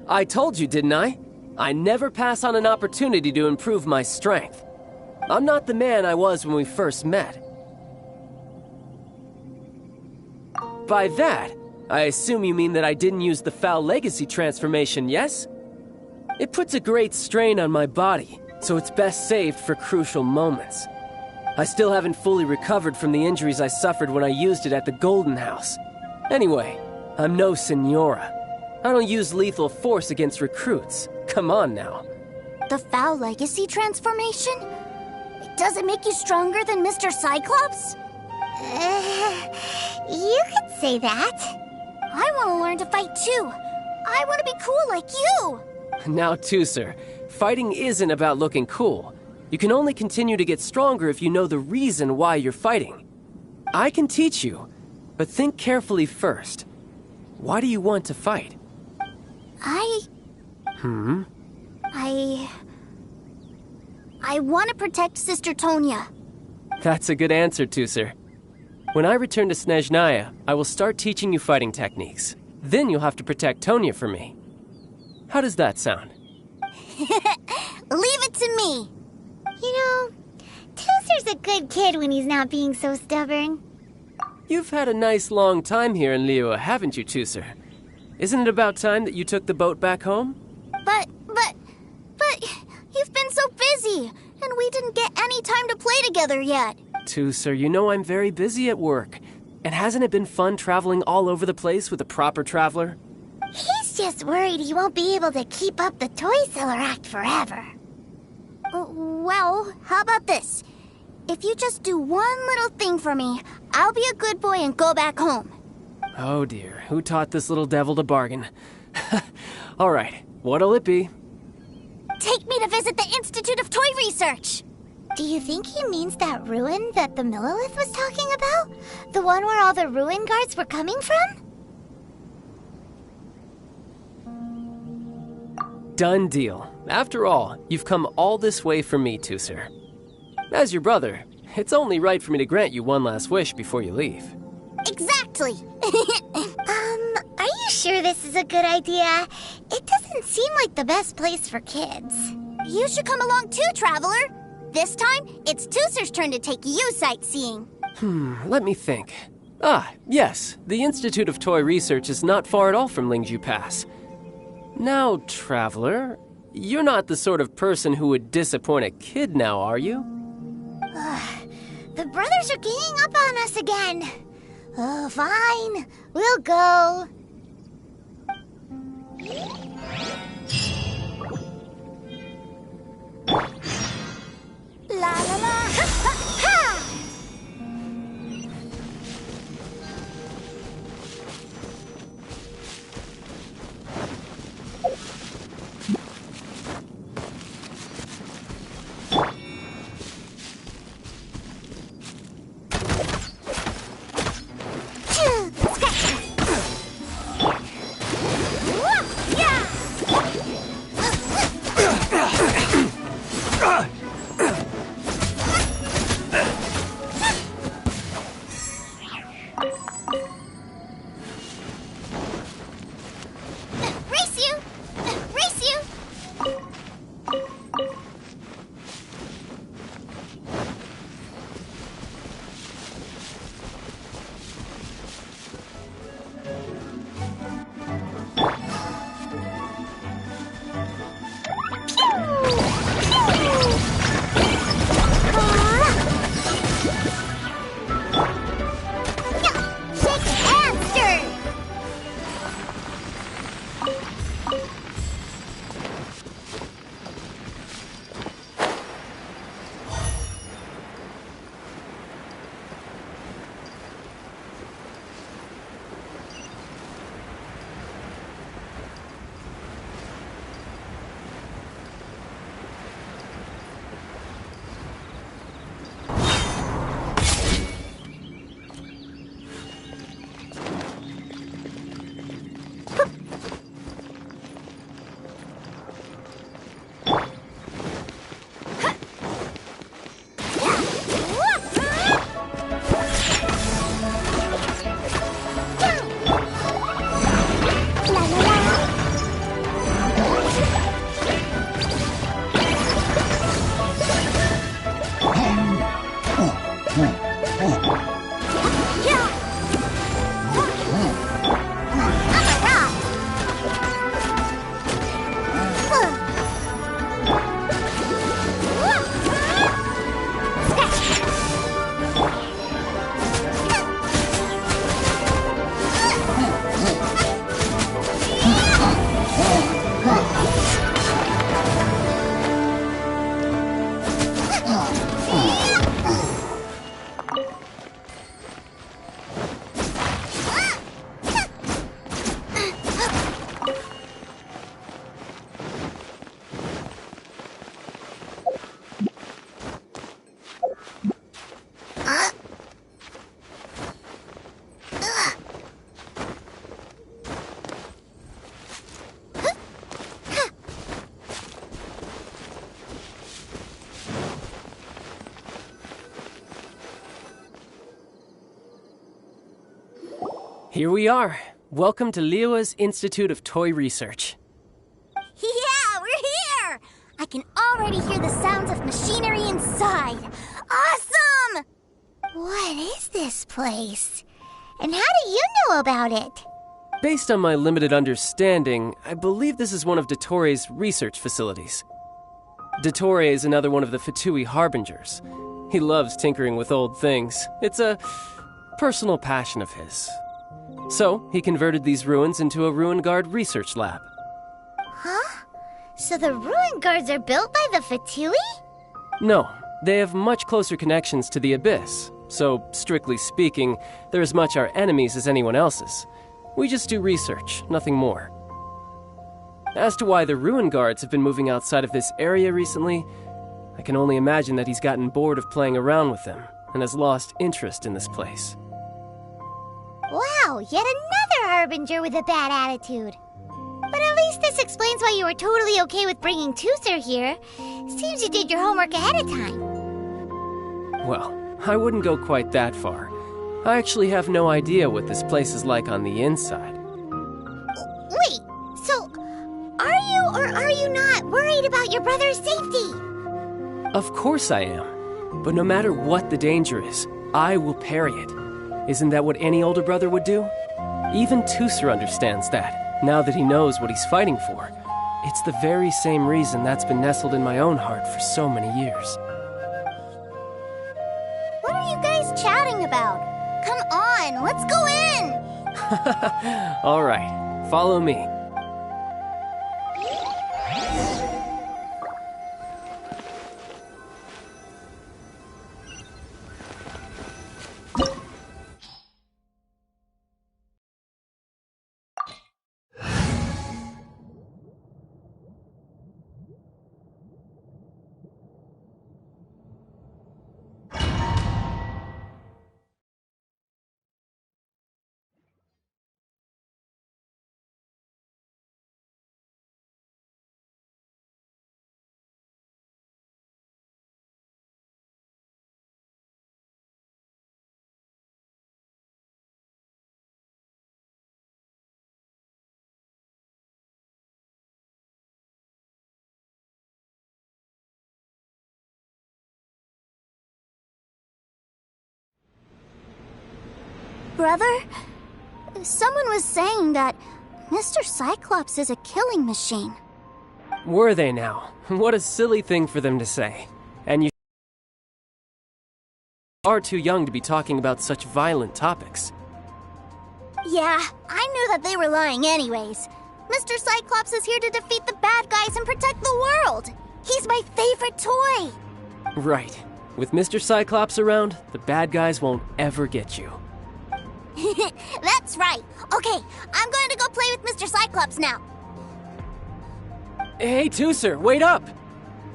I told you, didn't I? I never pass on an opportunity to improve my strength. I'm not the man I was when we first met. By that, I assume you mean that I didn't use the Foul Legacy transformation, yes? It puts a great strain on my body, so it's best saved for crucial moments. I still haven't fully recovered from the injuries I suffered when I used it at the Golden House. Anyway, I'm no Senora. I don't use lethal force against recruits. Come on now. The Foul Legacy transformation? Does it make you stronger than Mr. Cyclops? You could say that. I want to learn to fight too. I want to be cool like you. Now, Tooser, fighting isn't about looking cool. You can only continue to get stronger if you know the reason why you're fighting. I can teach you, but think carefully first. Why do you want to fight? I want to protect Sister Tonya. That's a good answer, Tooser. When I return to Snezhnaya, I will start teaching you fighting techniques. Then you'll have to protect Tonya for me. How does that sound? Leave it to me. You know, Tooser's a good kid when he's not being so stubborn. You've had a nice long time here in Liyue, haven't you, Tooser? Isn't it about time that you took the boat back home? But you've been so busy, and we didn't get any time to play together yet. Tooser, you know I'm very busy at work. And hasn't it been fun traveling all over the place with a proper traveler? He's just worried he won't be able to keep up the toy seller act forever. Well, how about this? If you just do one little thing for me, I'll be a good boy and go back home. Oh dear, who taught this little devil to bargain? All right, what'll it be? Take me to visit the Institute of Toy Research. Do you think he means that ruin that the Millilith was talking about? The one where all the ruin guards were coming from? Done deal. After all, you've come all this way for me, Tooser. As your brother, it's only right for me to grant you one last wish before you leave. Exactly. Are you sure this is a good idea? It doesn't seem like the best place for kids. You should come along too, Traveler. This time, it's Tooser's turn to take you sightseeing. Let me think. Ah, yes, the Institute of Toy Research is not far at all from Lingju Pass. Now, Traveler, you're not the sort of person who would disappoint a kid now, are you? The brothers are ganging up on us again. Oh, fine. We'll go. La la la! Ha ha ha! Here we are. Welcome to Liyue's Institute of Toy Research. Yeah, we're here! I can already hear the sounds of machinery inside. Awesome! What is this place? And how do you know about it? Based on my limited understanding, I believe this is one of Dottoro's research facilities. Dottore is another one of the Fatui Harbingers. He loves tinkering with old things. It's a personal passion of his. So, he converted these ruins into a Ruin Guard research lab. Huh? So the Ruin Guards are built by the Fatui? No, they have much closer connections to the Abyss. So, strictly speaking, they're as much our enemies as anyone else's. We just do research, nothing more. As to why the Ruin Guards have been moving outside of this area recently, I can only imagine that he's gotten bored of playing around with them and has lost interest in this place. Wow, yet another Harbinger with a bad attitude. But at least this explains why you were totally okay with bringing Tooser here. Seems you did your homework ahead of time. Well, I wouldn't go quite that far. I actually have no idea what this place is like on the inside. Wait, so are you or are you not worried about your brother's safety? Of course I am. But no matter what the danger is, I will parry it. Isn't that what any older brother would do? Even Tooser understands that, now that he knows what he's fighting for. It's the very same reason that's been nestled in my own heart for so many years. What are you guys chatting about? Come on, let's go in! All right, follow me. Brother, someone was saying that Mr. Cyclops is a killing machine. Were they now? What a silly thing for them to say. And you are too young to be talking about such violent topics. Yeah, I knew that they were lying anyways. Mr. Cyclops is here to defeat the bad guys and protect the world. He's my favorite toy. Right. With Mr. Cyclops around, the bad guys won't ever get you. That's right. Okay, I'm going to go play with Mr. Cyclops now. Hey, Tooser, wait up!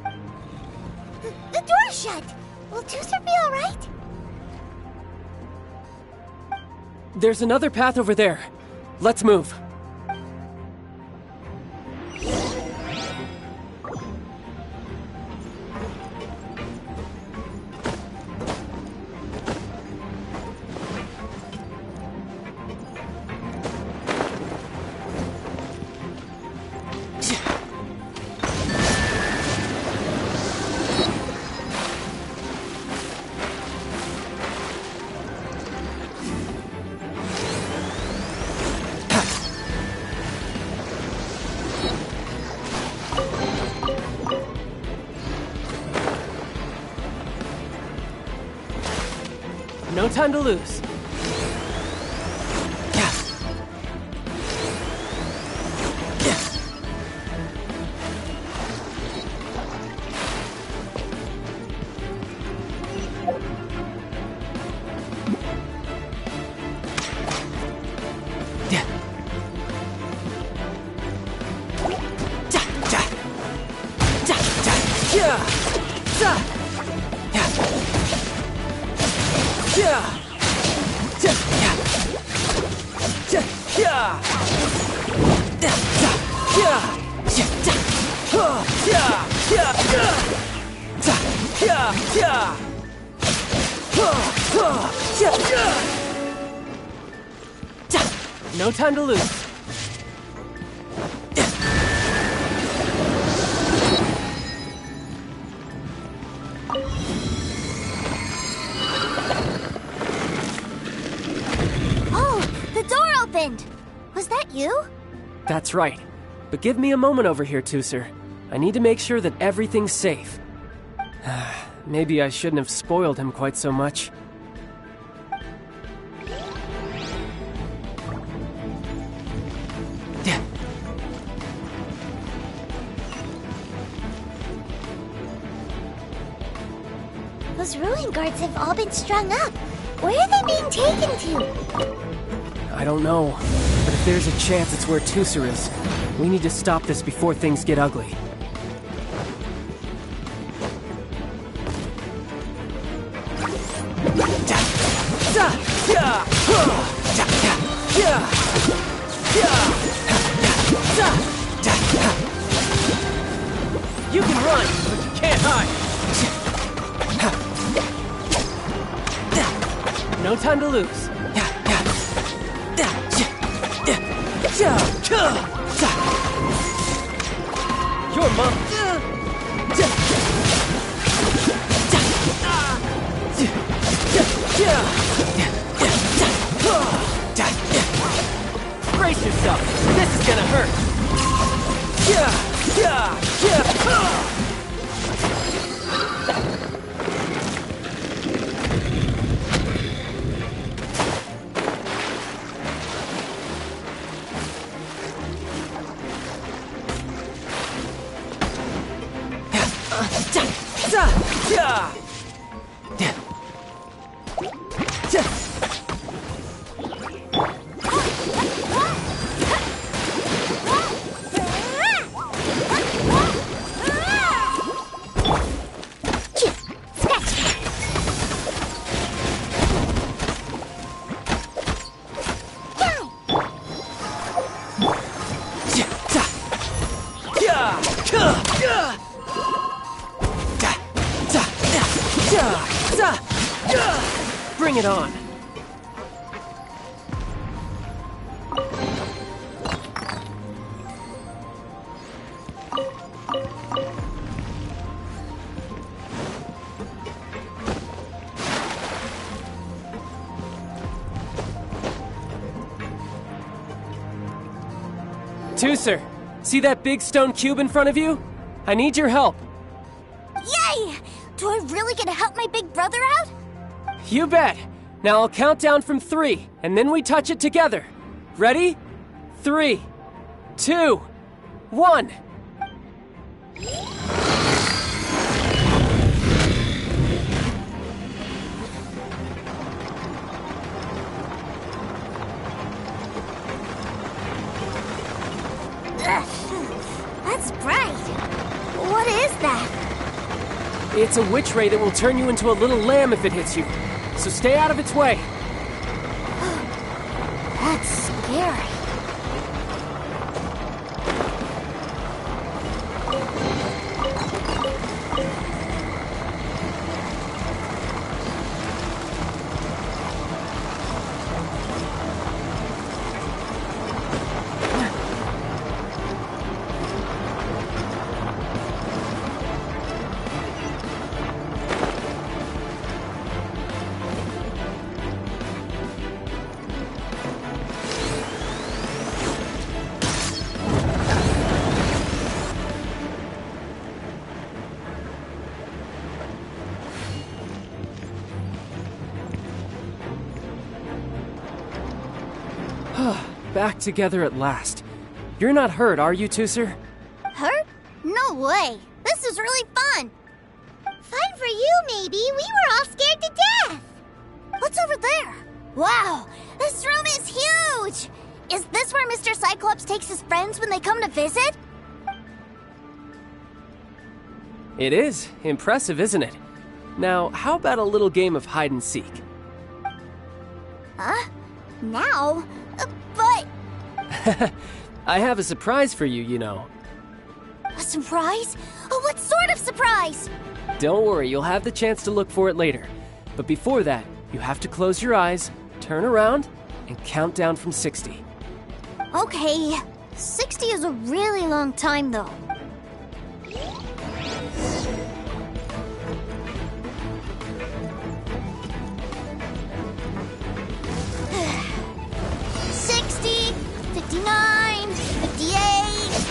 The door's shut. Will Tooser be all right? There's another path over there. Let's move. No time to lose. No time to lose. Was that you? That's right. But give me a moment over here, Tooser. I need to make sure that everything's safe. Maybe I shouldn't have spoiled him quite so much. Those ruin guards have all been strung up. Where are they being taken to? I don't know, but if there's a chance it's where Tooser is, we need to stop this before things get ugly. You can run, but you can't hide! No time to lose. Your mom. Brace yourself. This is gonna hurt. Bring it on. Tooser, see that big stone cube in front of you? I need your help. Yay! Do I really get to help my big brother out? You bet. Now I'll count down from 3, and then we touch it together. Ready? 3, 2, 1. That's bright. What is that? It's a witch ray that will turn you into a little lamb if it hits you. So stay out of its way. That's scary. Back together at last. You're not hurt, are you, Tooser? Hurt? No way. This is really fun. Fun for you, maybe. We were all scared to death. What's over there? Wow, this room is huge. Is this where Mr. Cyclops takes his friends when they come to visit? It is. Impressive, isn't it? Now, how about a little game of hide and seek? Huh? Now? But... I have a surprise for you, you know. A surprise? Oh, what sort of surprise? Don't worry, you'll have the chance to look for it later. But before that, you have to close your eyes, turn around, and count down from 60. Okay, 60 is a really long time, though.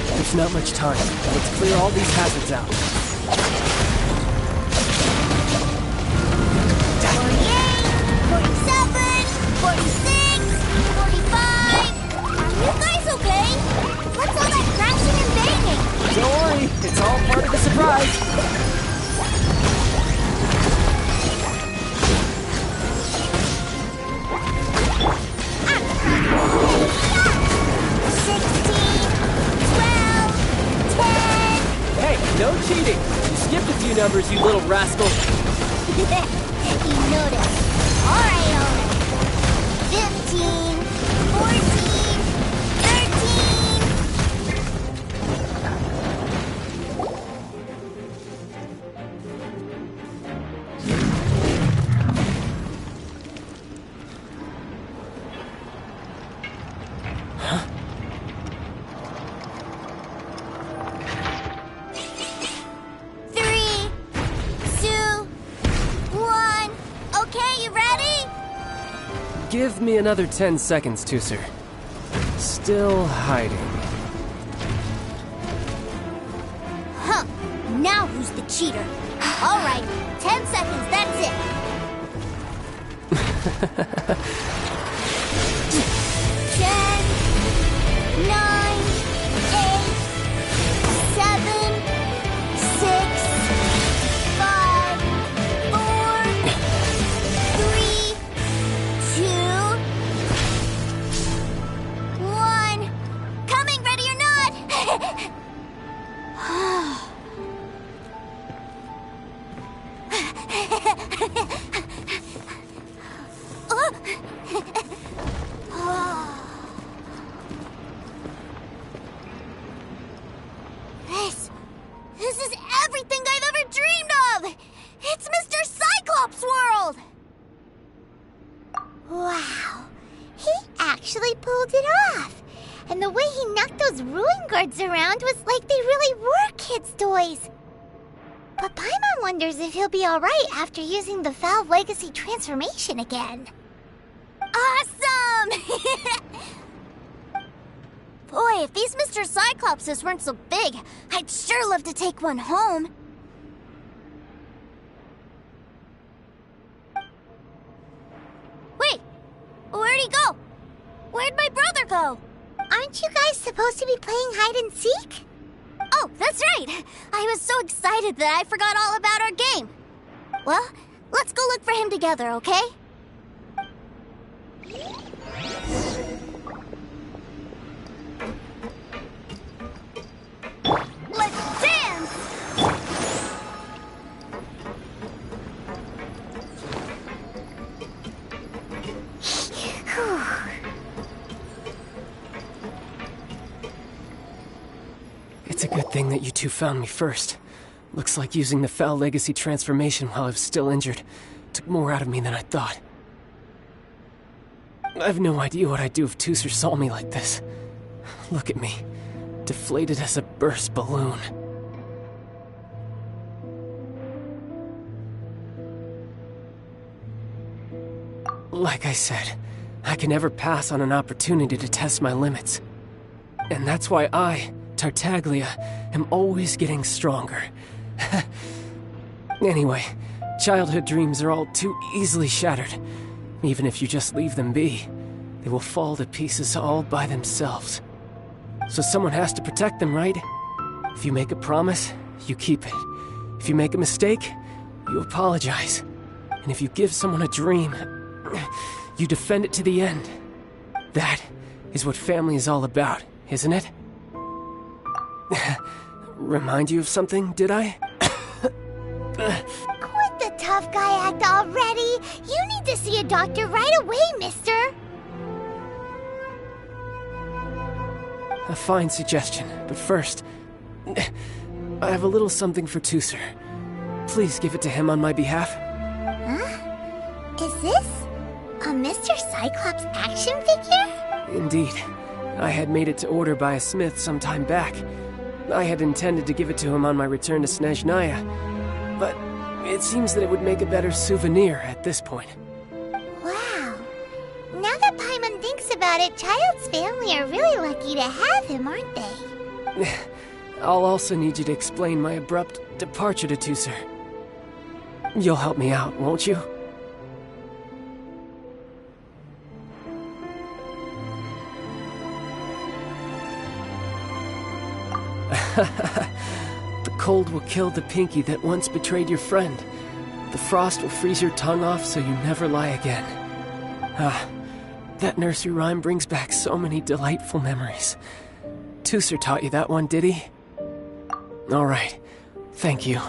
There's not much time. Let's clear all these hazards out. 48, 47, 46, 45. Are you guys okay? What's all that crashing and banging? Don't worry, it's all part of the surprise. 16, 12, 10. Hey, no cheating. You skipped a few numbers, you little rascal. You noticed. Alright. 15, 14, 13. 3, 2, 1. Okay, you ready? Give me another 10 seconds, Tooser. Still hiding. Huh. Now who's the cheater? Alright, 10 seconds, that's it. 10, 9, 8, 7, 6, 5, 4, 3, 2, 1. Coming, ready or not? This is everything I've ever dreamed of! It's Mr. Cyclops' world! Wow, he actually pulled it off. And the way he knocked those ruin guards around was like they really were kids' toys. But Paimon wonders if he'll be alright after using the Valve Legacy transformation again. Awesome! Boy, if these Mr. Cyclopses weren't so big, I'd sure love to take one home. Wait, where'd he go? Where'd my brother go? Aren't you guys supposed to be playing hide and seek? Oh, that's right! I was so excited that I forgot all about our game. Well, let's go look for him together, okay? Let's dance! It's a good thing that you two found me first. Looks like using the Foul Legacy transformation while I was still injured took more out of me than I thought. I have no idea what I'd do if Tooser saw me like this. Look at me, deflated as a burst balloon. Like I said, I can never pass on an opportunity to test my limits. And that's why I, Tartaglia, am always getting stronger. Anyway, childhood dreams are all too easily shattered. Even if you just leave them be, they will fall to pieces all by themselves. So someone has to protect them, right? If you make a promise, you keep it. If you make a mistake, you apologize. And if you give someone a dream, you defend it to the end. That is what family is all about, isn't it? Remind you of something, did I? Quit the tough guy act already. You need to see a doctor right away, mister. A fine suggestion, but first, I have a little something for Tooser. Please give it to him on my behalf. Huh? Is this a Mr. Cyclops action figure? Indeed. I had made it to order by a smith some time back. I had intended to give it to him on my return to Snezhnaya, but it seems that it would make a better souvenir at this point. Wow. Now that Paimon thinks about it, Child's family are really lucky to have him, aren't they? I'll also need you to explain my abrupt departure to Tusser. You'll help me out, won't you? The cold will kill the pinky that once betrayed your friend. The frost will freeze your tongue off so you never lie again. Ah, that nursery rhyme brings back so many delightful memories. Tusser taught you that one, did he? All right, thank you.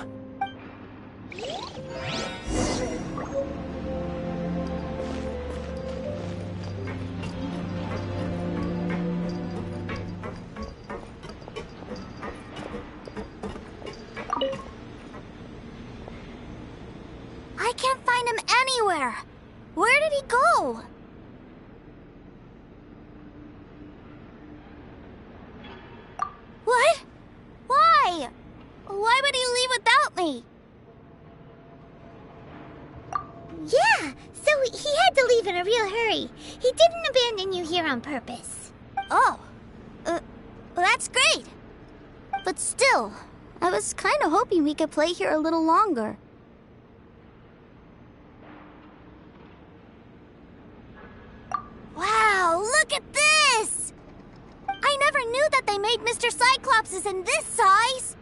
I can't find him anywhere. Where did he go? What? Why? Why would he leave without me? Yeah, so he had to leave in a real hurry. He didn't abandon you here on purpose. Oh, that's great. But still, I was kind of hoping we could play here a little longer. Wow, look at this! I never knew that they made Mr. Cyclopses in this size.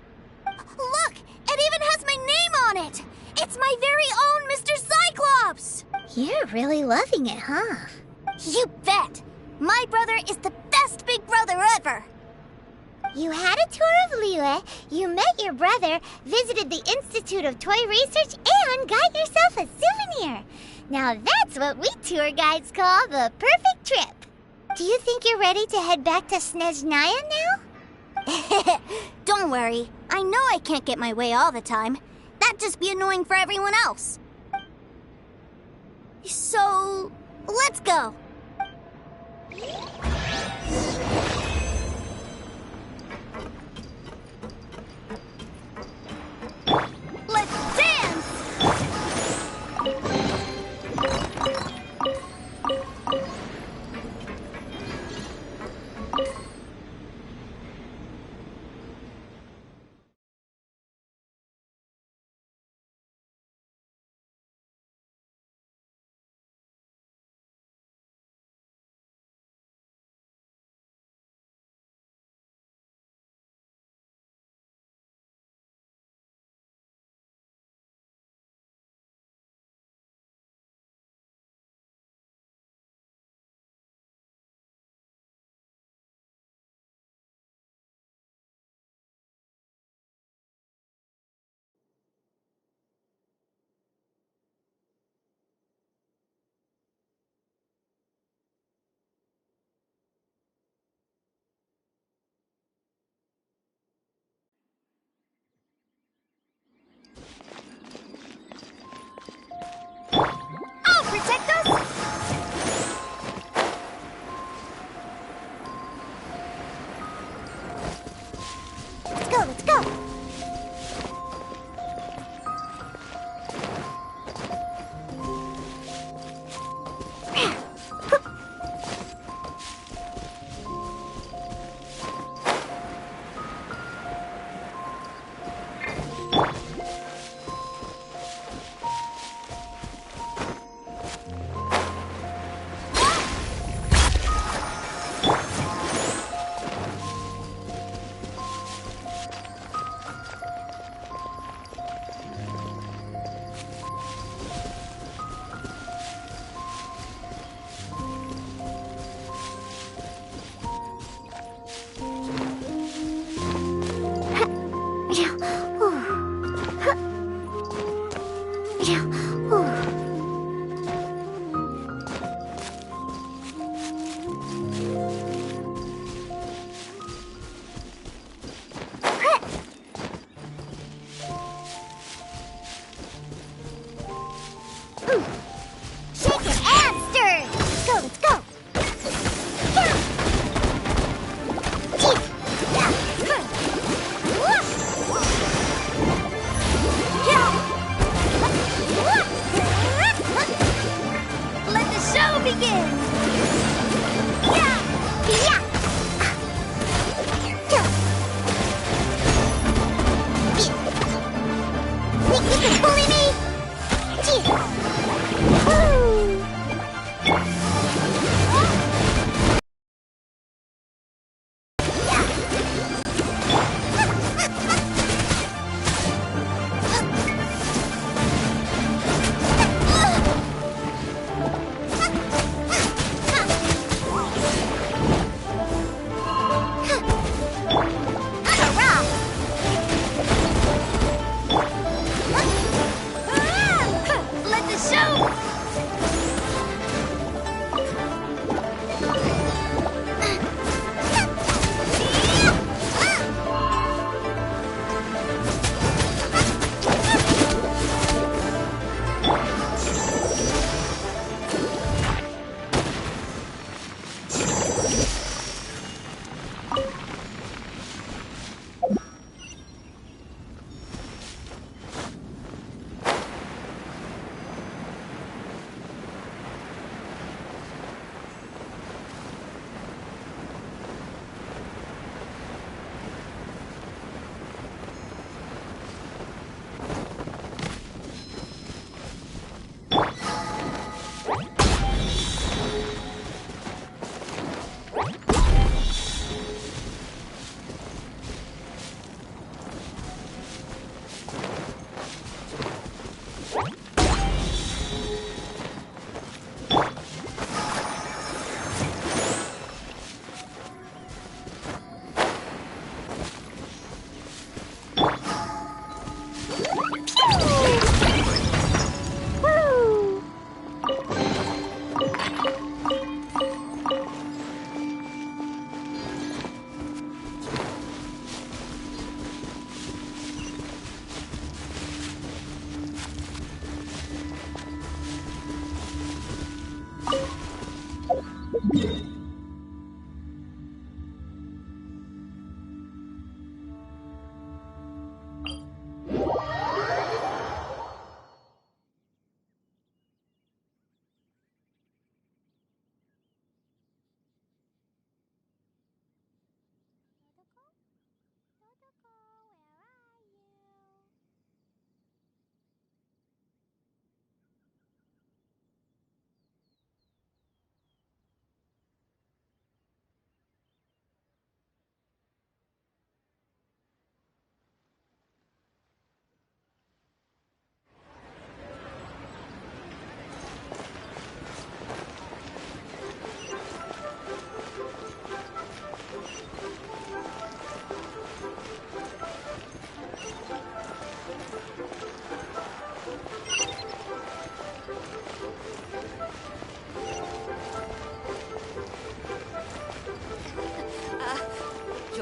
Look, it even has my name on it. It's my very own Mr. Cyclops! You're really loving it, huh? You bet! My brother is the best big brother ever! You had a tour of Liyue, you met your brother, visited the Institute of Toy Research, and got yourself a souvenir. Now that's what we tour guides call the perfect trip. Do you think you're ready to head back to Snezhnaya now? Don't worry. I know I can't get my way all the time. That'd just be annoying for everyone else. So, let's go. Let's dance! I'll protect us! Let's go, let's go!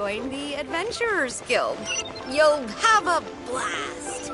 join the Adventurers Guild. You'll have a blast.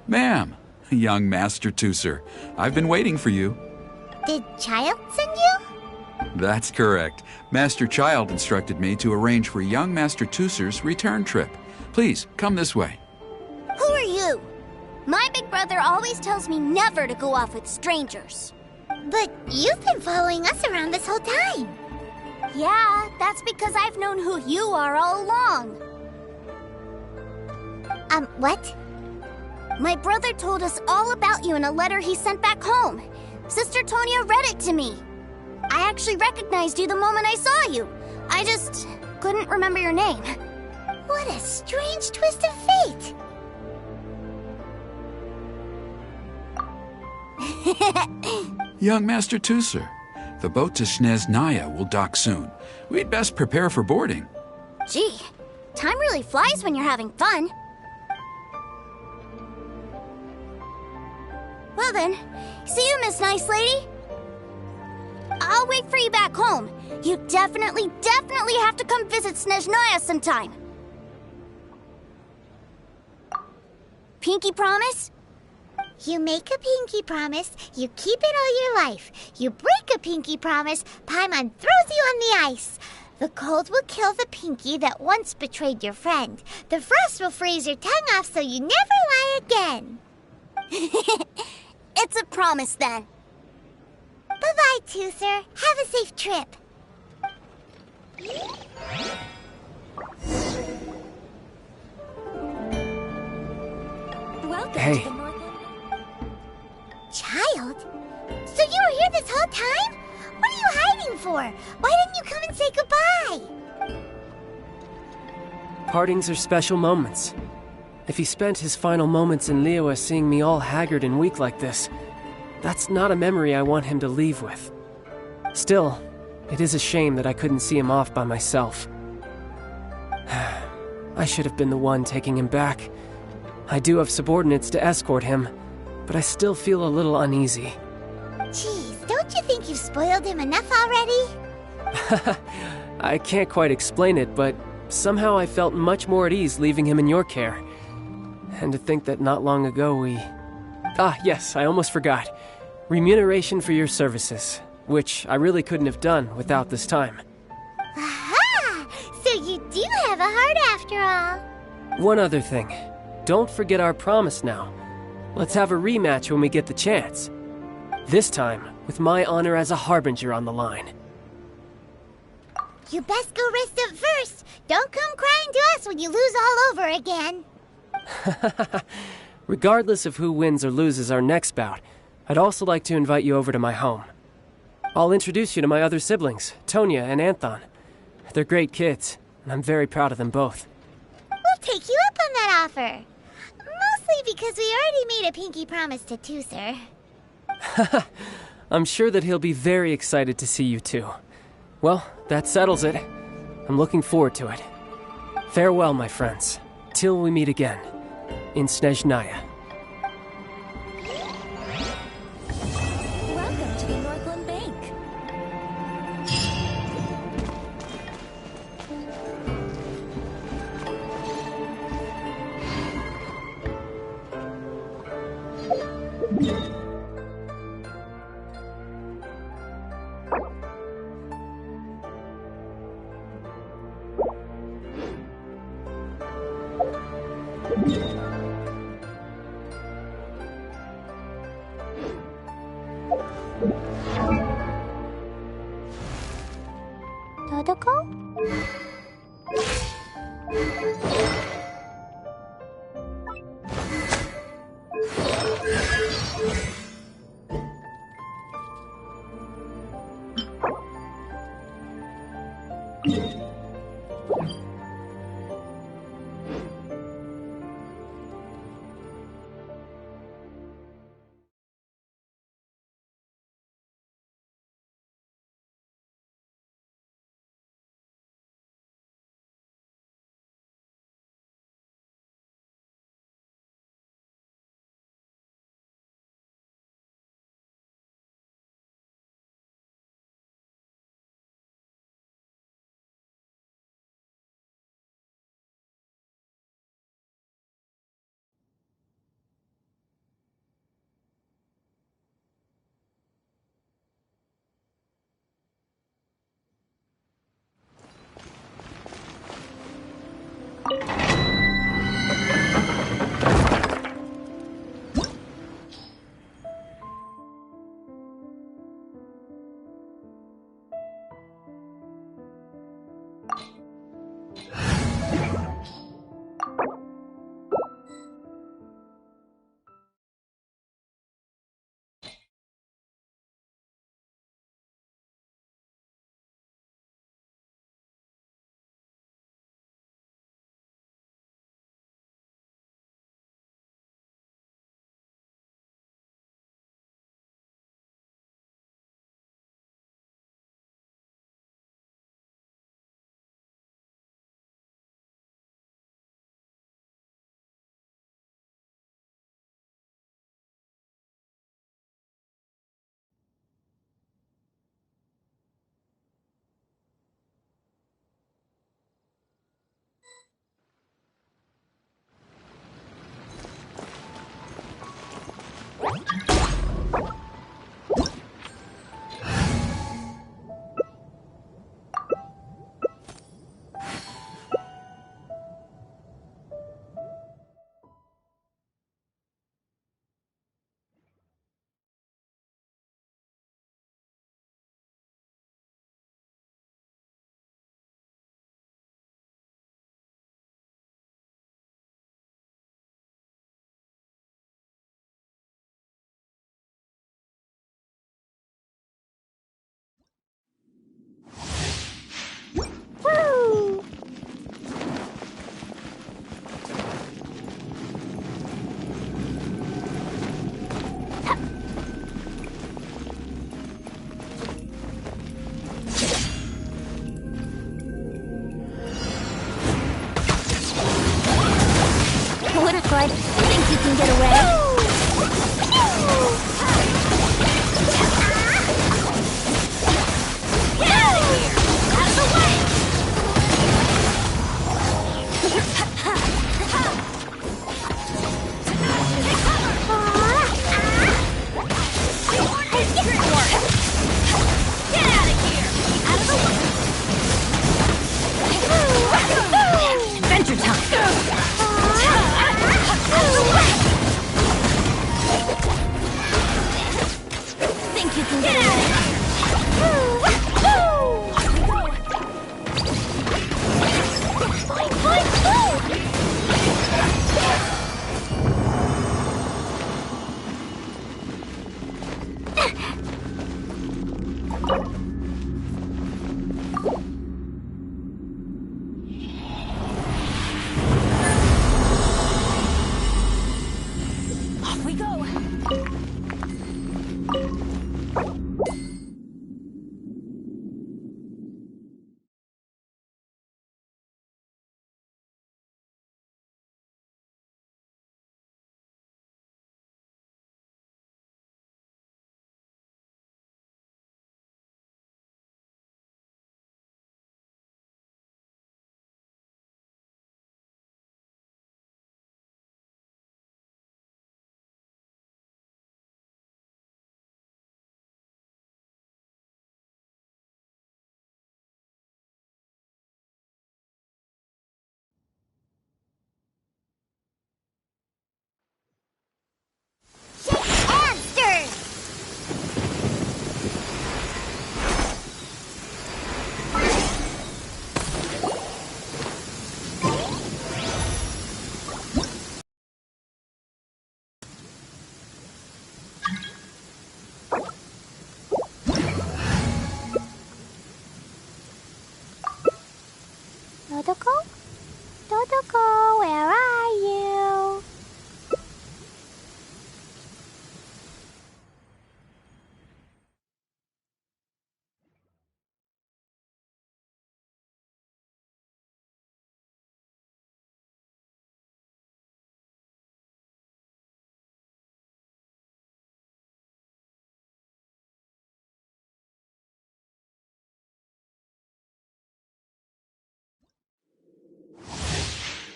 Ma'am, young Master Tooser, I've been waiting for you. Did Child send you? That's correct. Master Child instructed me to arrange for young Master Tooser's return trip. Please, come this way. Who are you? My big brother always tells me never to go off with strangers. But you've been following us around this whole time. Yeah, that's because I've known who you are all along. What? My brother told us all about you in a letter he sent back home. Sister Tonya read it to me. I actually recognized you the moment I saw you. I just couldn't remember your name. What a strange twist of fate. Young Master Tooser, the boat to Snezhnaya will dock soon. We'd best prepare for boarding. Gee, time really flies when you're having fun. Well then, see you, Miss Nice Lady. I'll wait for you back home. You definitely have to come visit Snezhnaya sometime. Pinky promise? You make a pinky promise, you keep it all your life. You break a pinky promise, Paimon throws you on the ice. The cold will kill the pinky that once betrayed your friend. The frost will freeze your tongue off so you never lie again. It's a promise then. Bye-bye, Tooser. Have a safe trip. Welcome Hey. to the Northland. Child? So you were here this whole time? What are you hiding for? Why didn't you come and say goodbye? Partings are special moments. If he spent his final moments in Liyue seeing me all haggard and weak like this, that's not a memory I want him to leave with. Still, it is a shame that I couldn't see him off by myself. I should have been the one taking him back. I do have subordinates to escort him, but I still feel a little uneasy. Geez, don't you think you've spoiled him enough already? I can't quite explain it, but somehow I felt much more at ease leaving him in your care. And to think that not long ago we... Ah, yes, I almost forgot. Remuneration for your services, which I really couldn't have done without this time. Aha! So you do have a heart after all. One other thing. Don't forget our promise now. Let's have a rematch when we get the chance. This time, with my honor as a harbinger on the line. You best go rest up first. Don't come crying to us when you lose all over again. Regardless of who wins or loses our next bout, I'd also like to invite you over to my home. I'll introduce you to my other siblings, Tonya and Anthon. They're great kids, and I'm very proud of them both. We'll take you up on that offer. Mostly because we already made a pinky promise to Tooser. I'm sure that he'll be very excited to see you too. Well, that settles it. I'm looking forward to it. Farewell, my friends, till we meet again in Snezhnaya. Welcome to the Northland Bank. awkward. Think you can get away? Get out of here! Out of the way! Get out of here! Out of the way! Adventure time! Out of the way! Think you can get out of here? Off we go! Hamsters! Dodoko? Dodoko, where are you?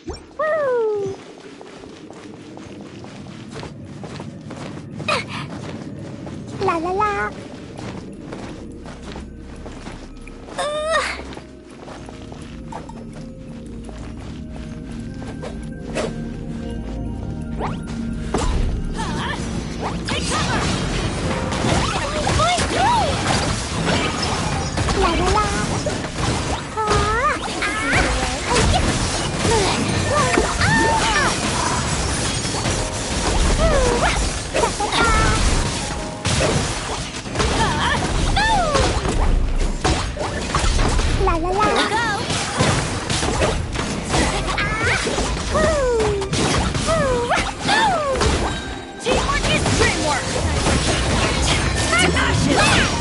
Woo! La la la. Take cover! La la la. La la la. Teamwork is dreamwork! Tenacious!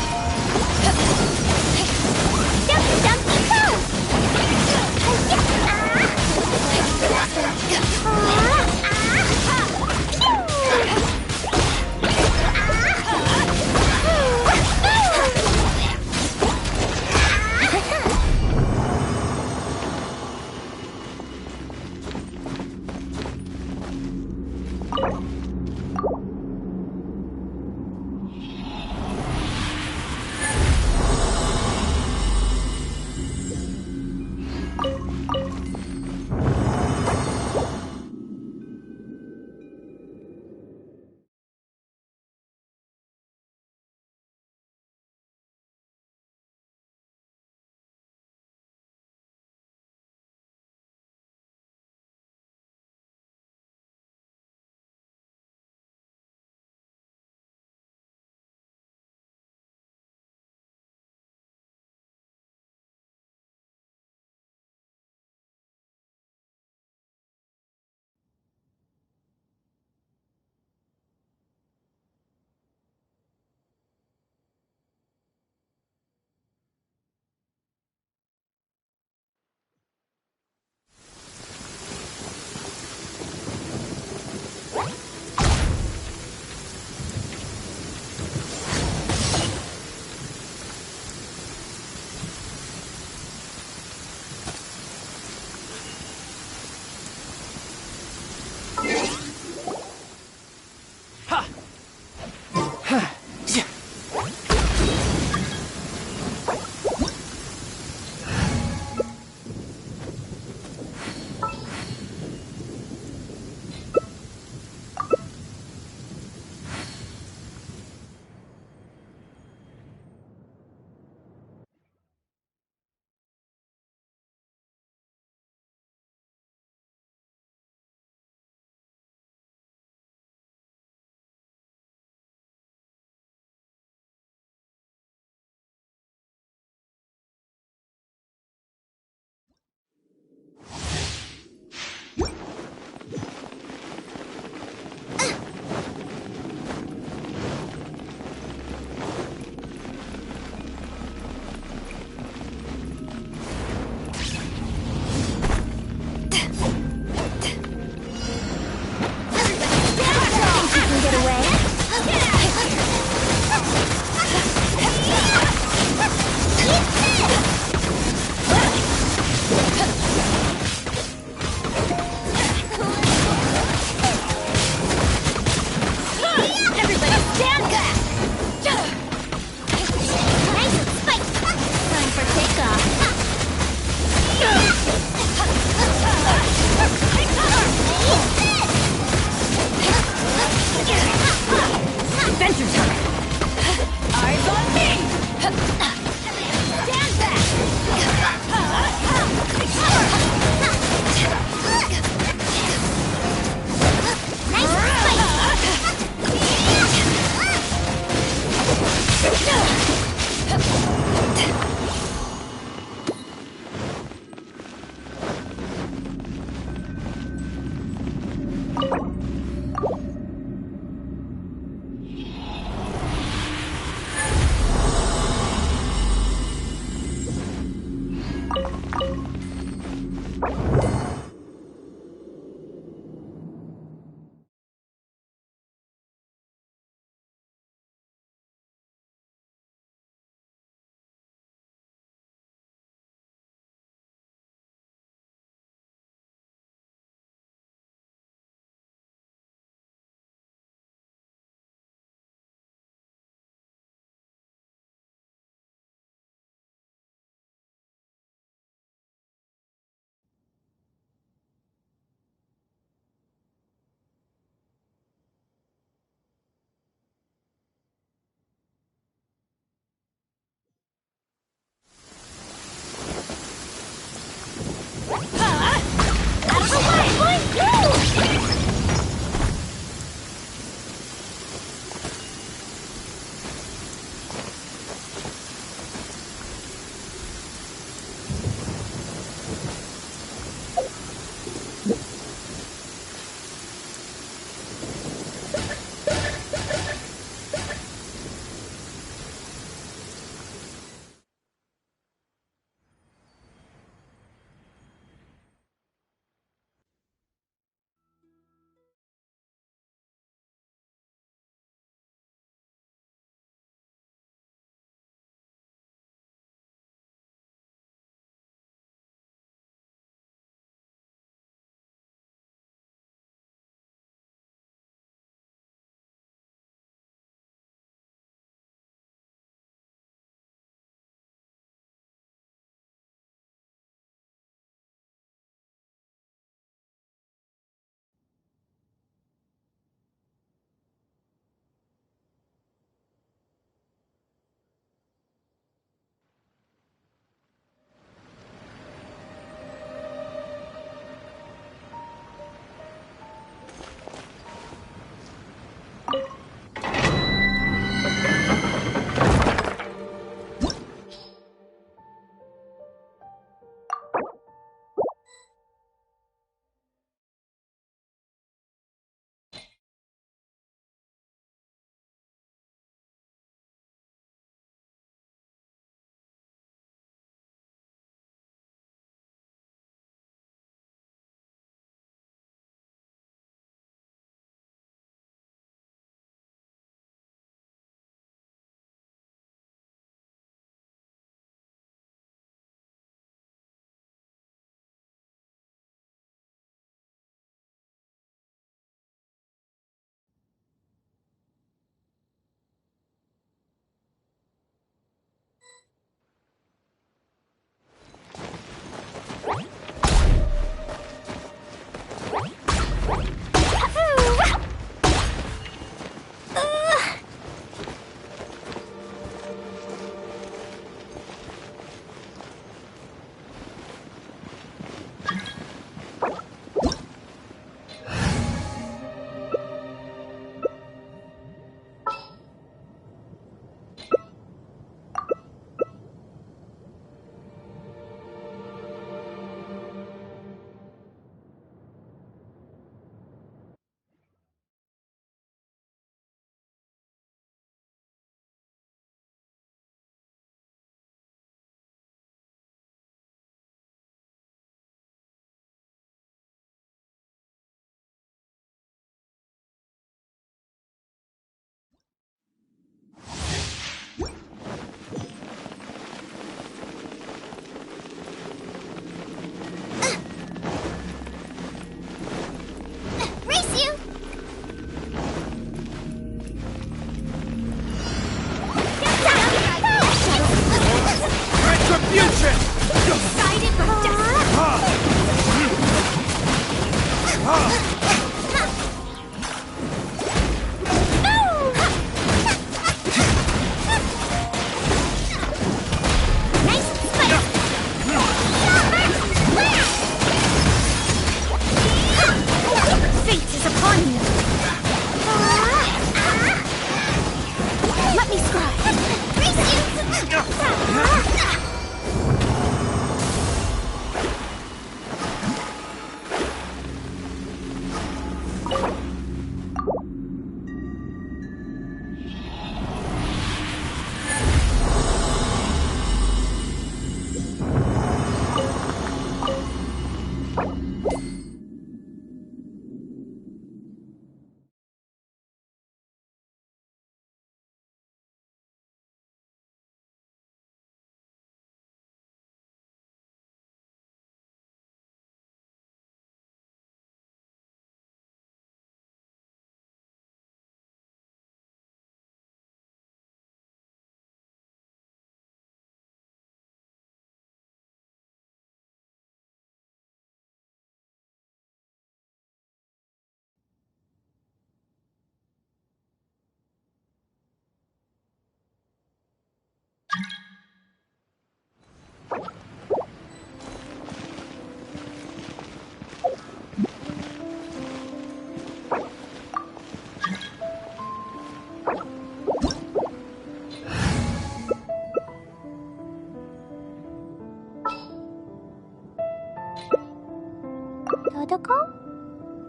Dodoko?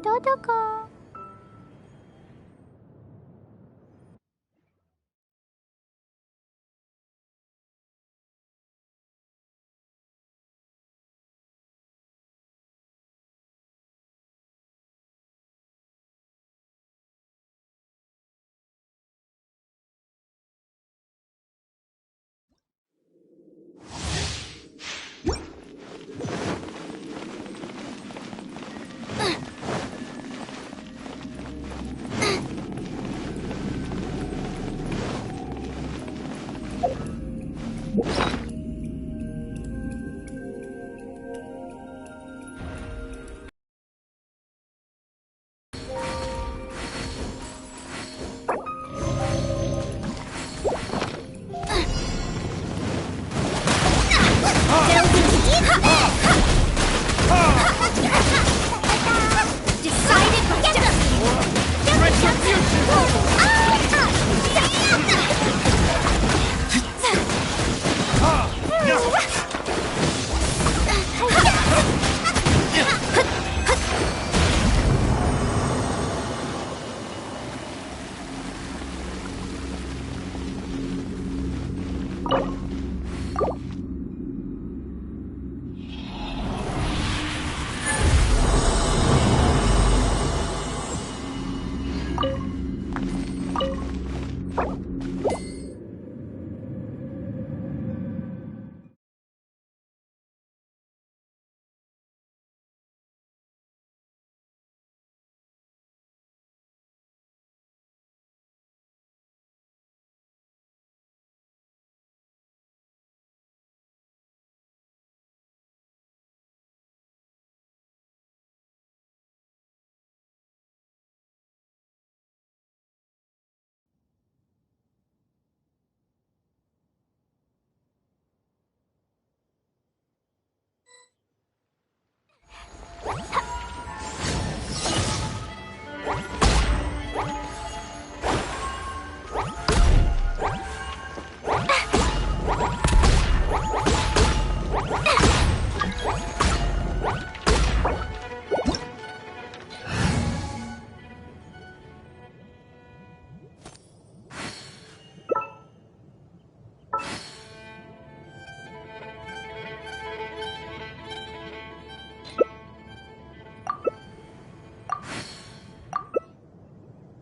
Dodoko.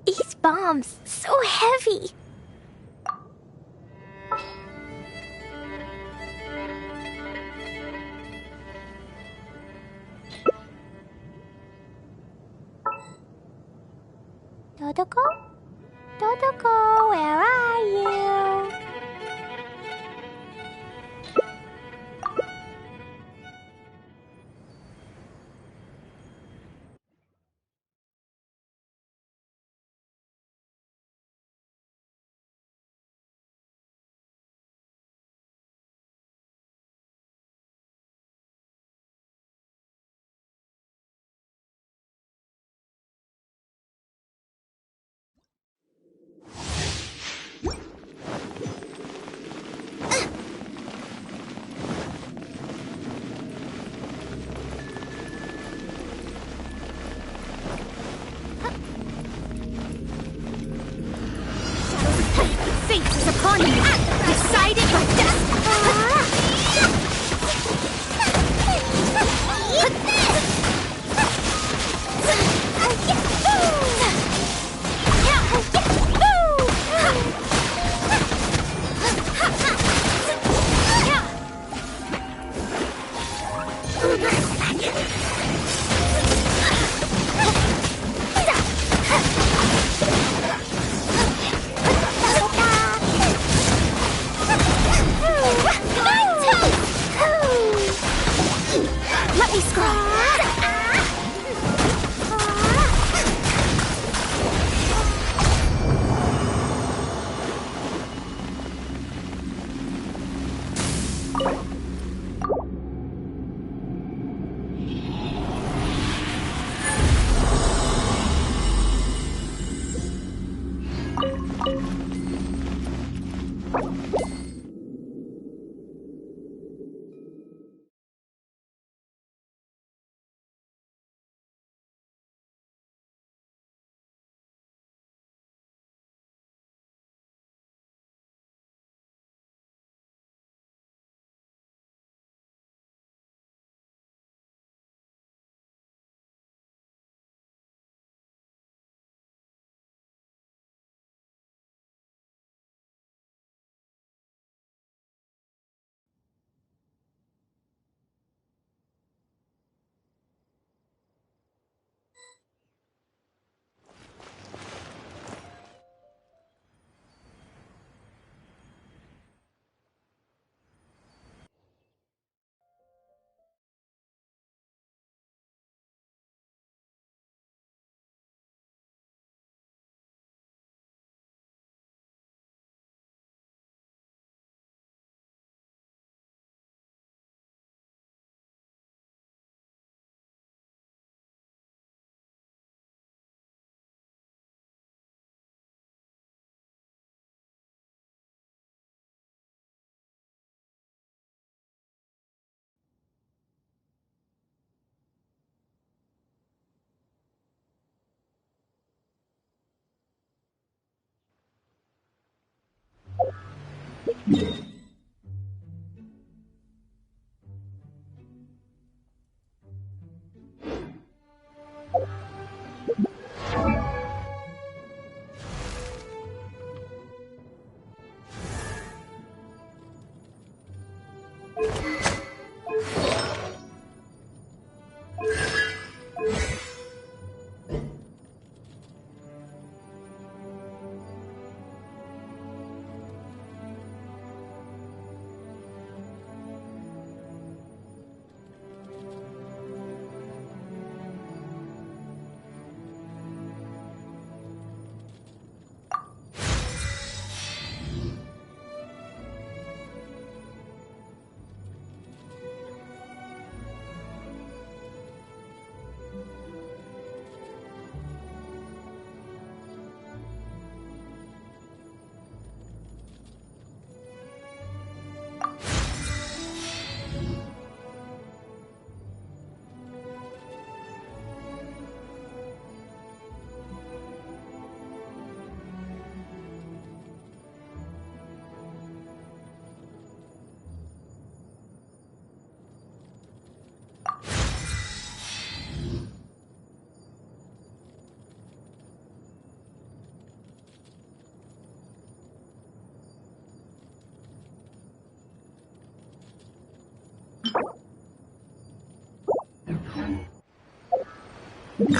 These bombs, so heavy. Dodoko? Dodoko, where are you? fate is upon you. Decided by Let me scroll.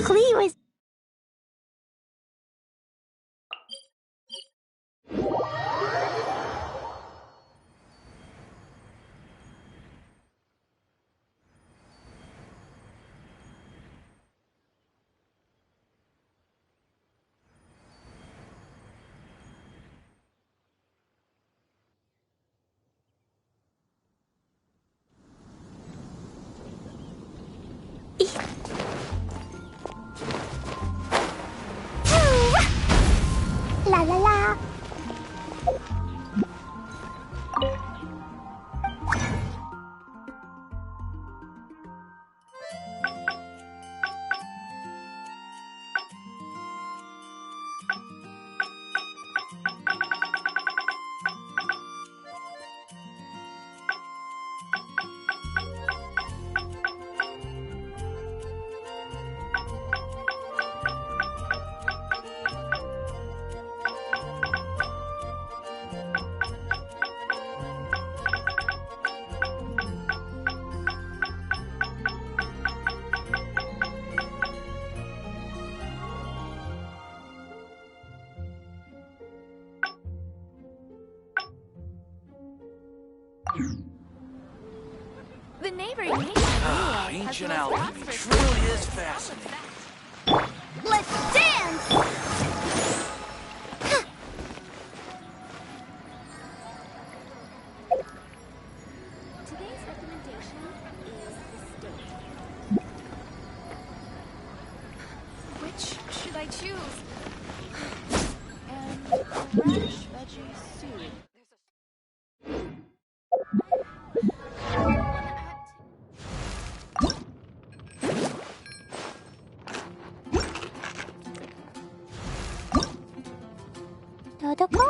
Clee was... neighboring nation has Ancient the most alchemy prosperous truly is fascinating. Let's dance! Today's recommendation is steak. Which should I choose? And a radish veggie soup. Dodoco?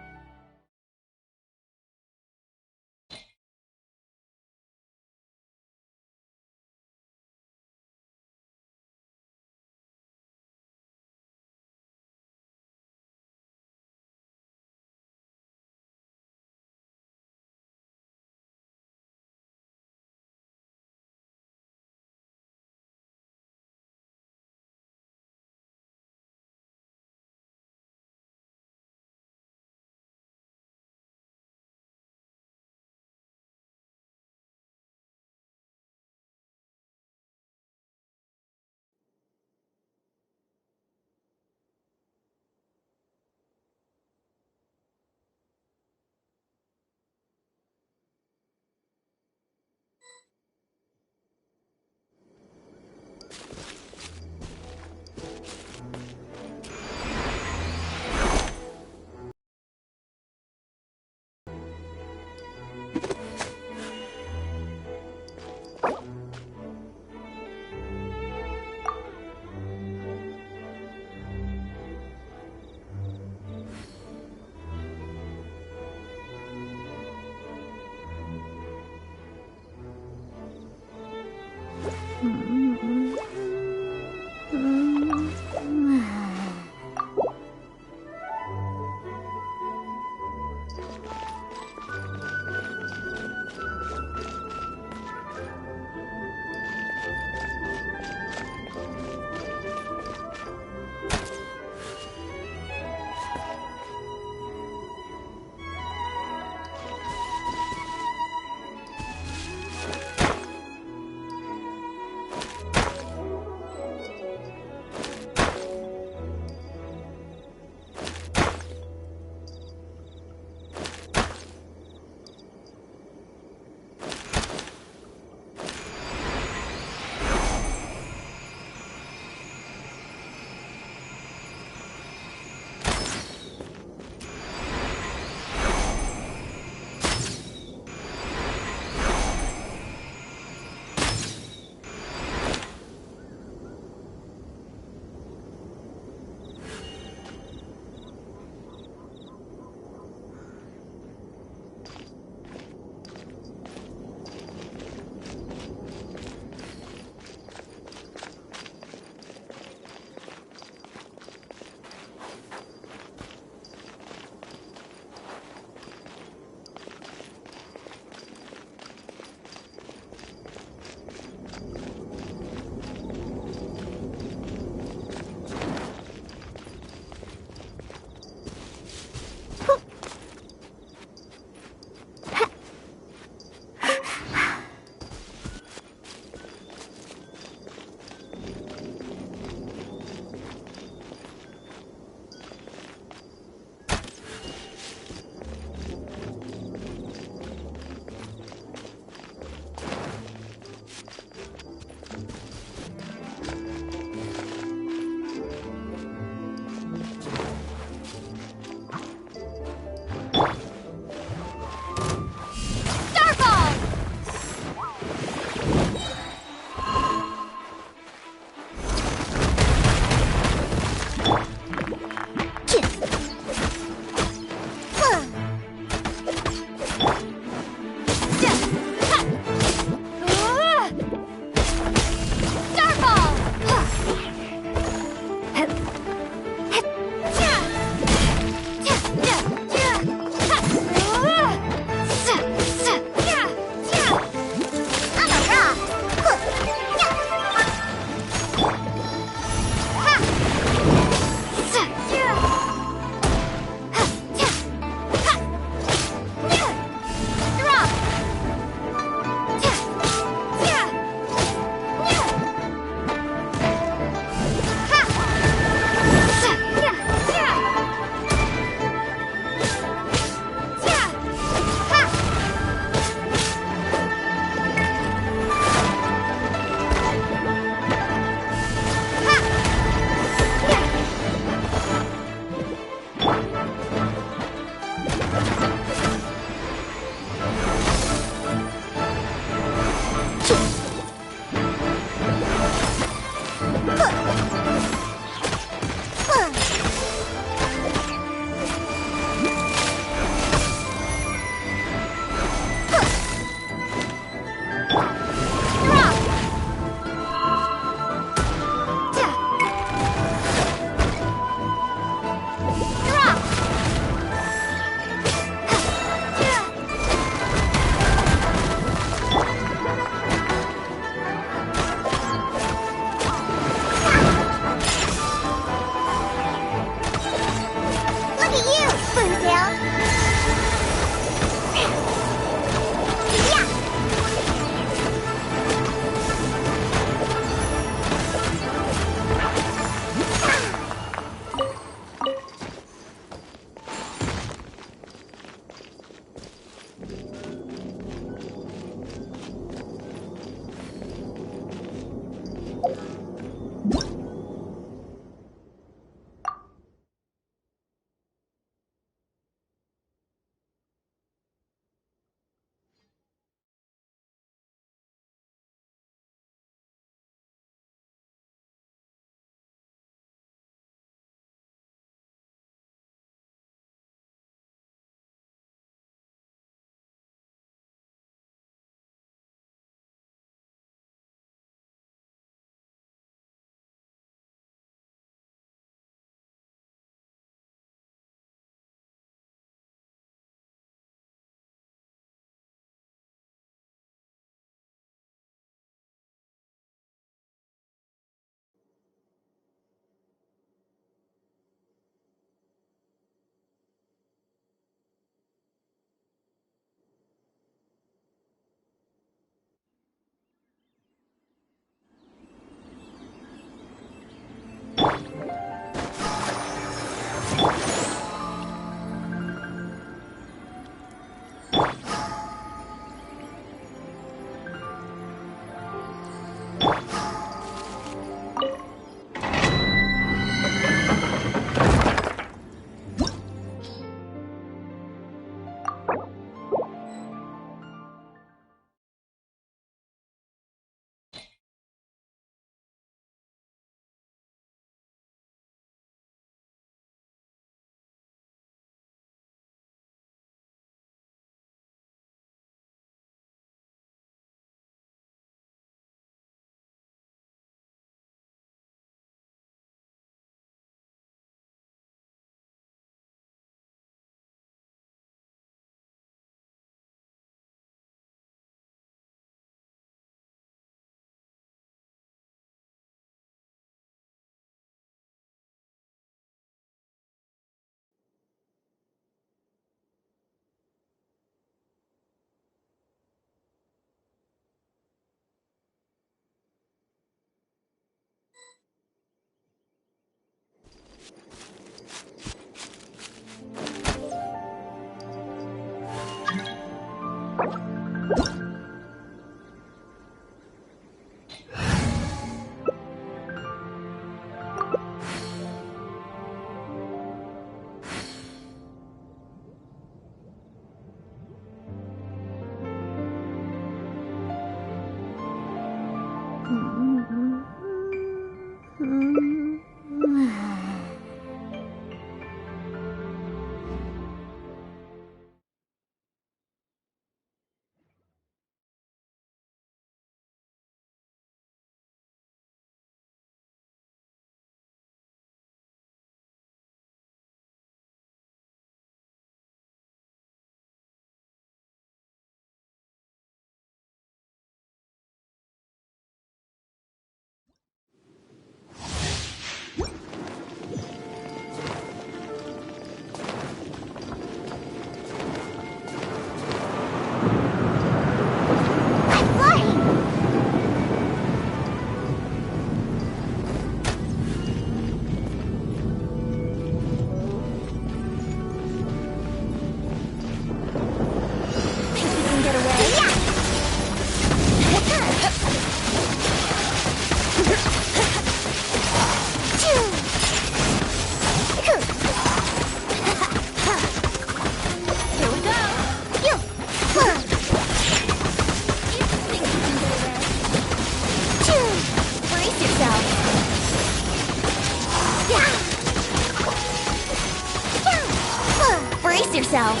Brace yourselves!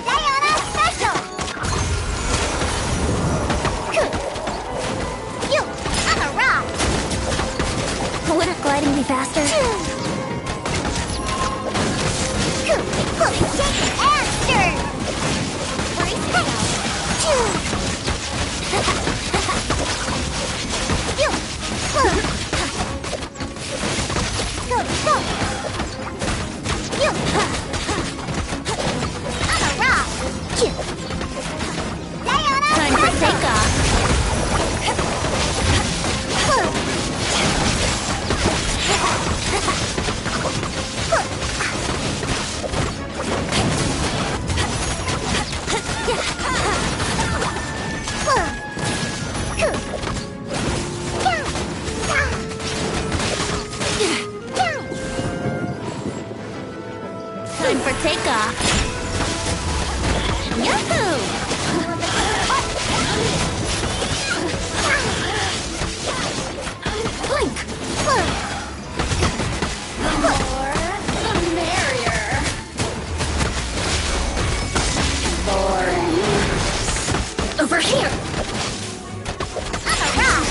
Diana Special! You! I'm a rock! Wouldn't gliding be faster? Shake and stir! Brace yourself! Go! You! I'm a rock! Diana! Time for takeoff! Time for takeoff. Yahoo! Blink! The more, the merrier. Over here! I'm a rock!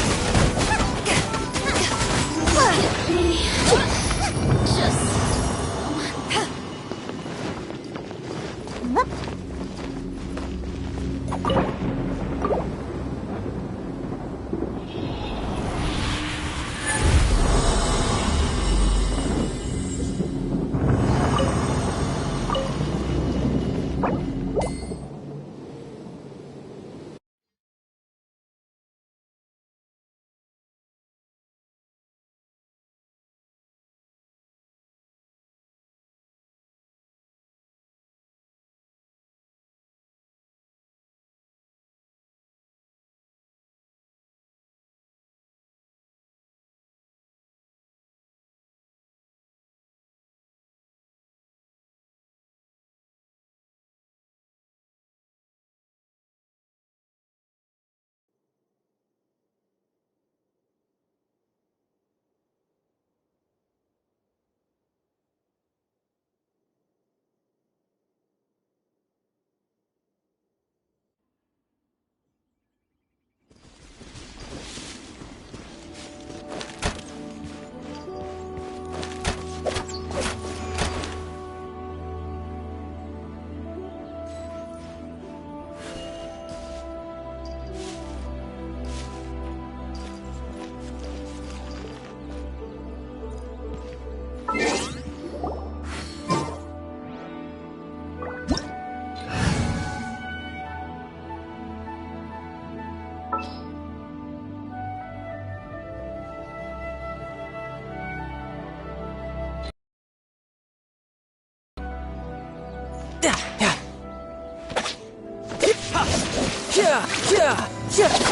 Just...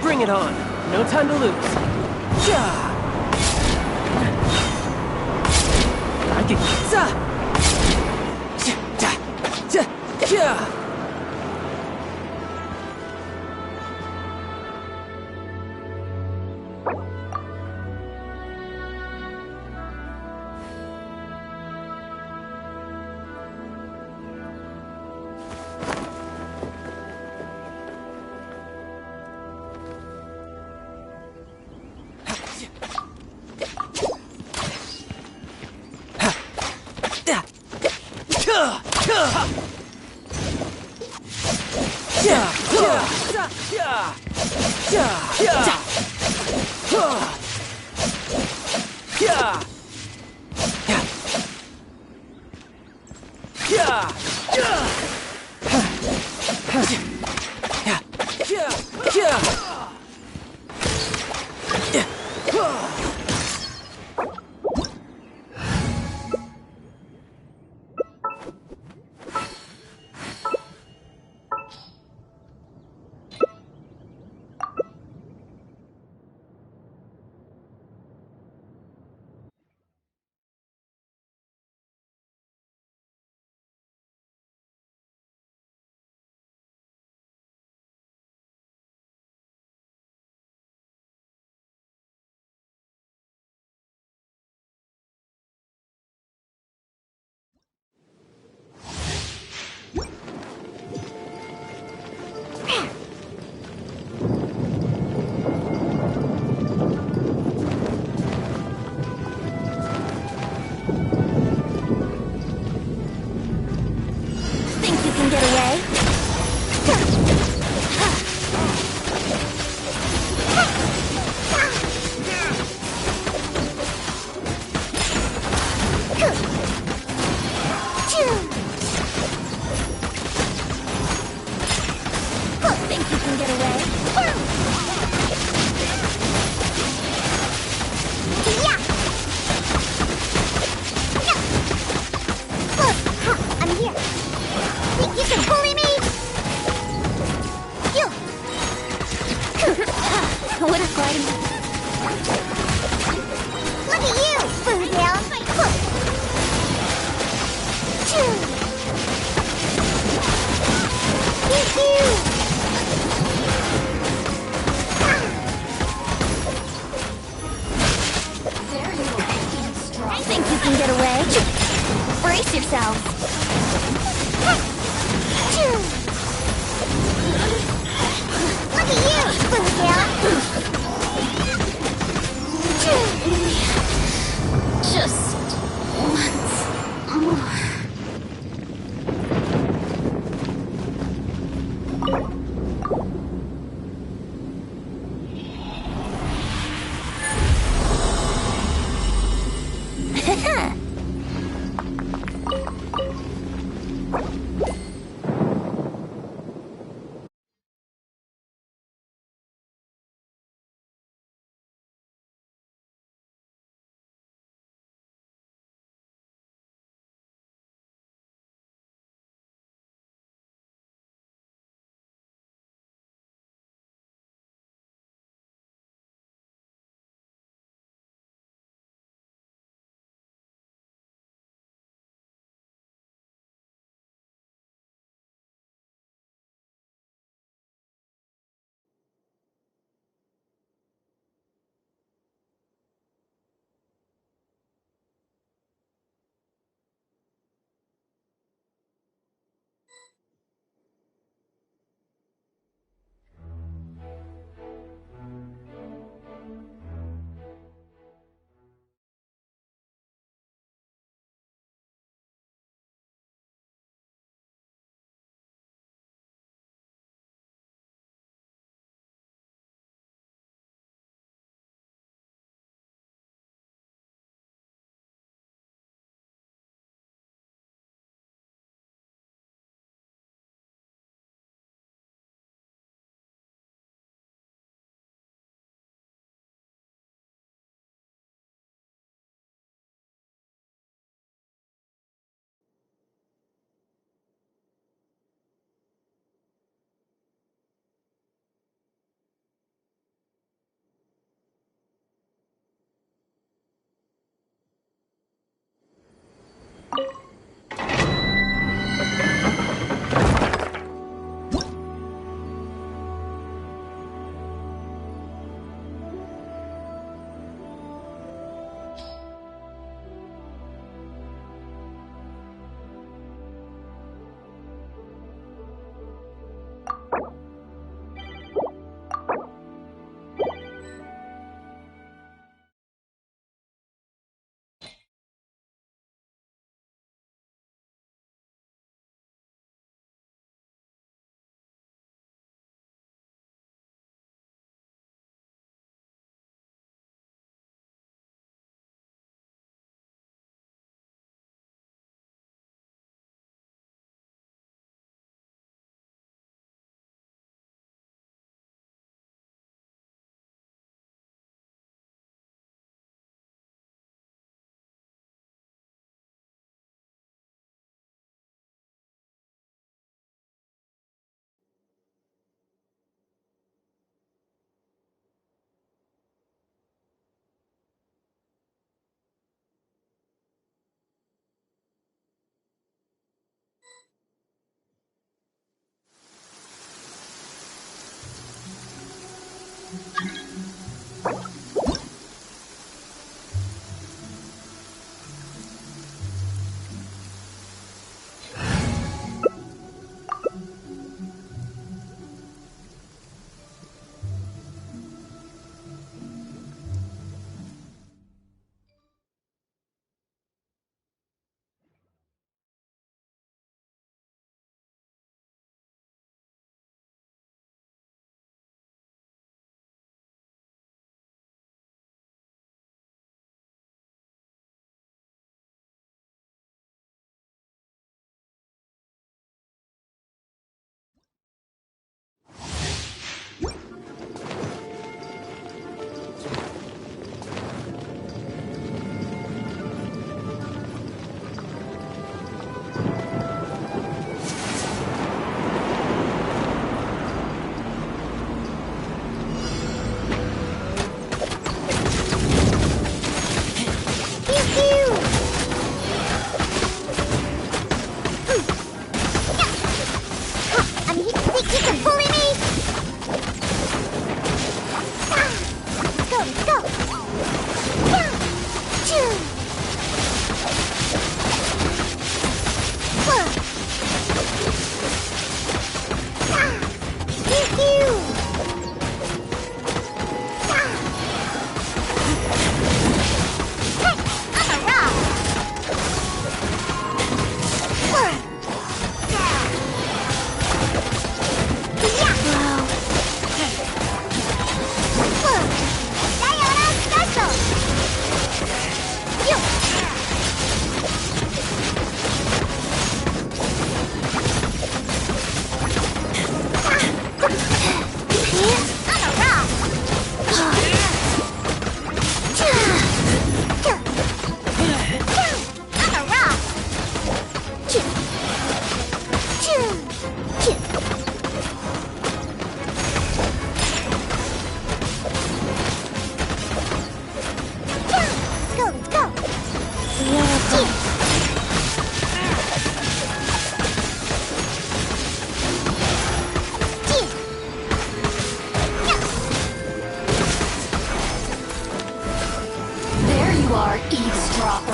Bring it on. No time to lose. I can... can get away. Brace yourself. Look at you, Spoontail. Just once more.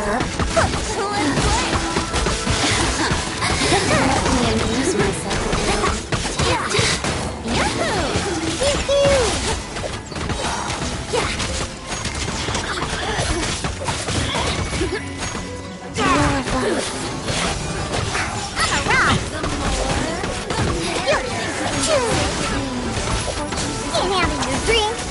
Amuse myself. Can't have your drink.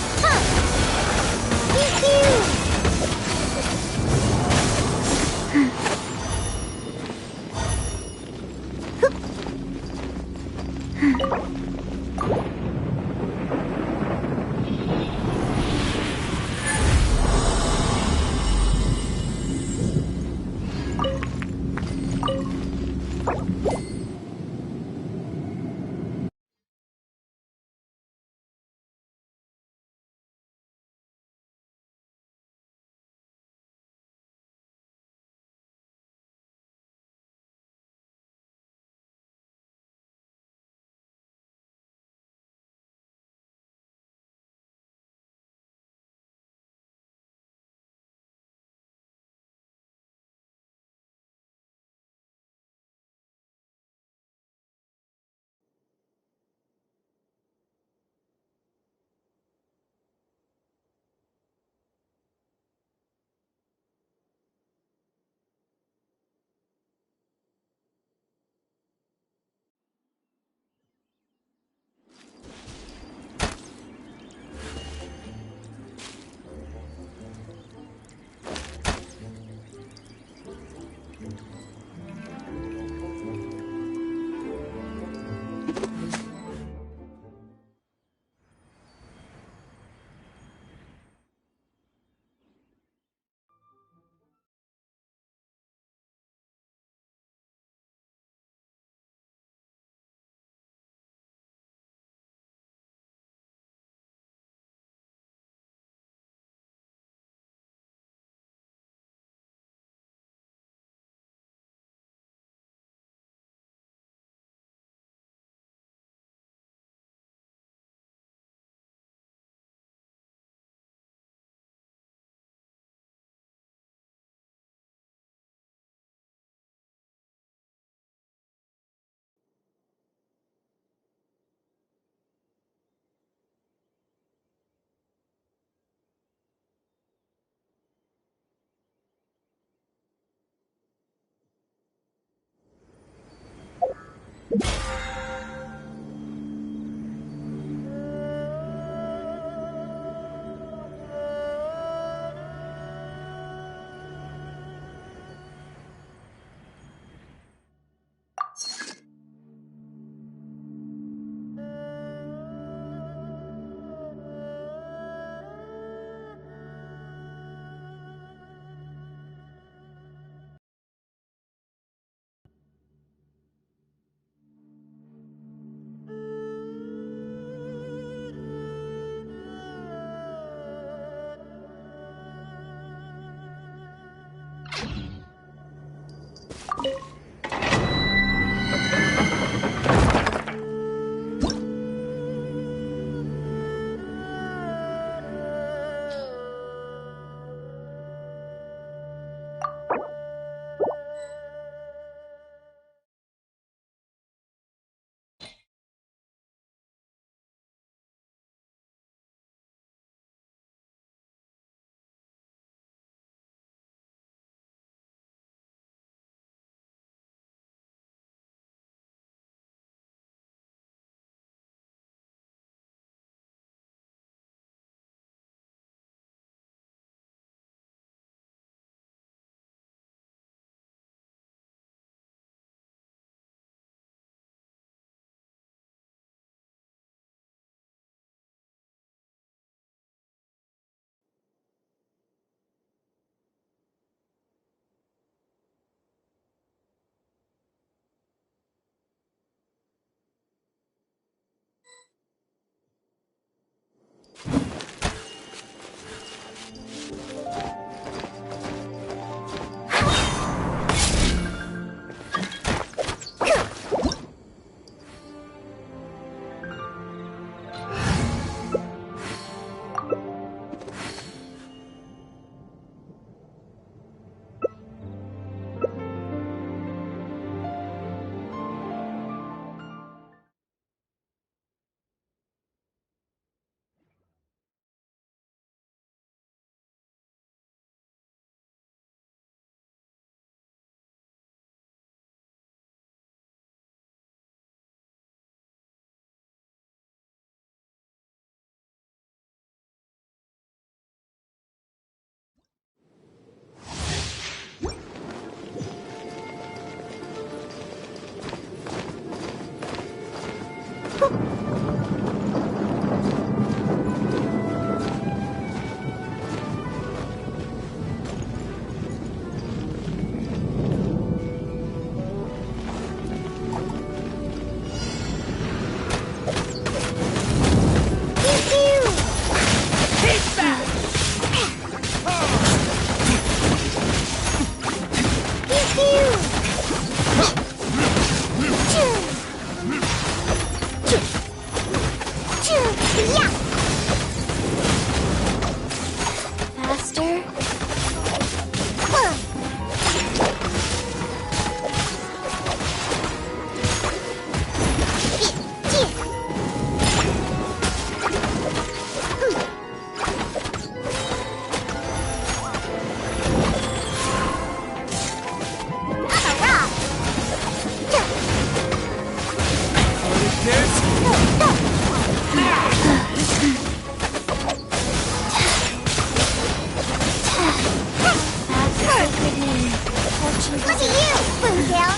Faster. Look at you, Boomtail!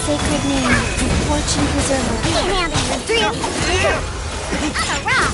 Sacred name, fortune preserver. Can't handle the dream. I'm a rock.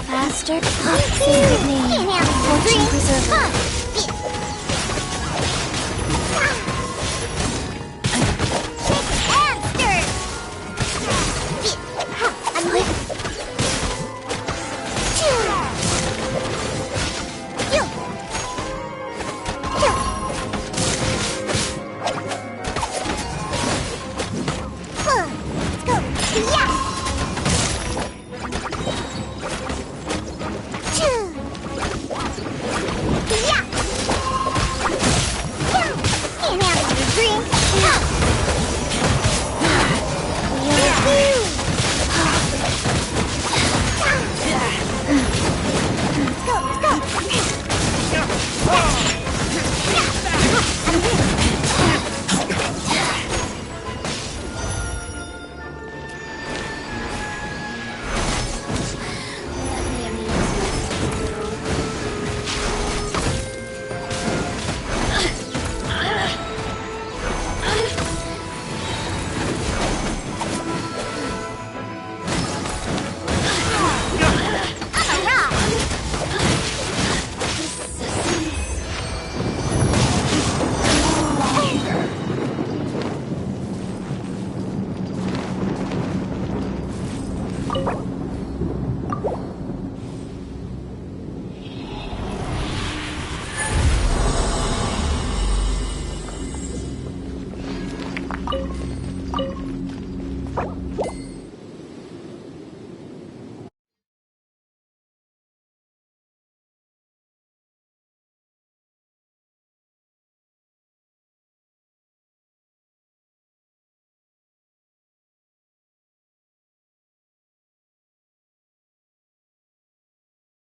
Faster. Sacred name, fortune preserver.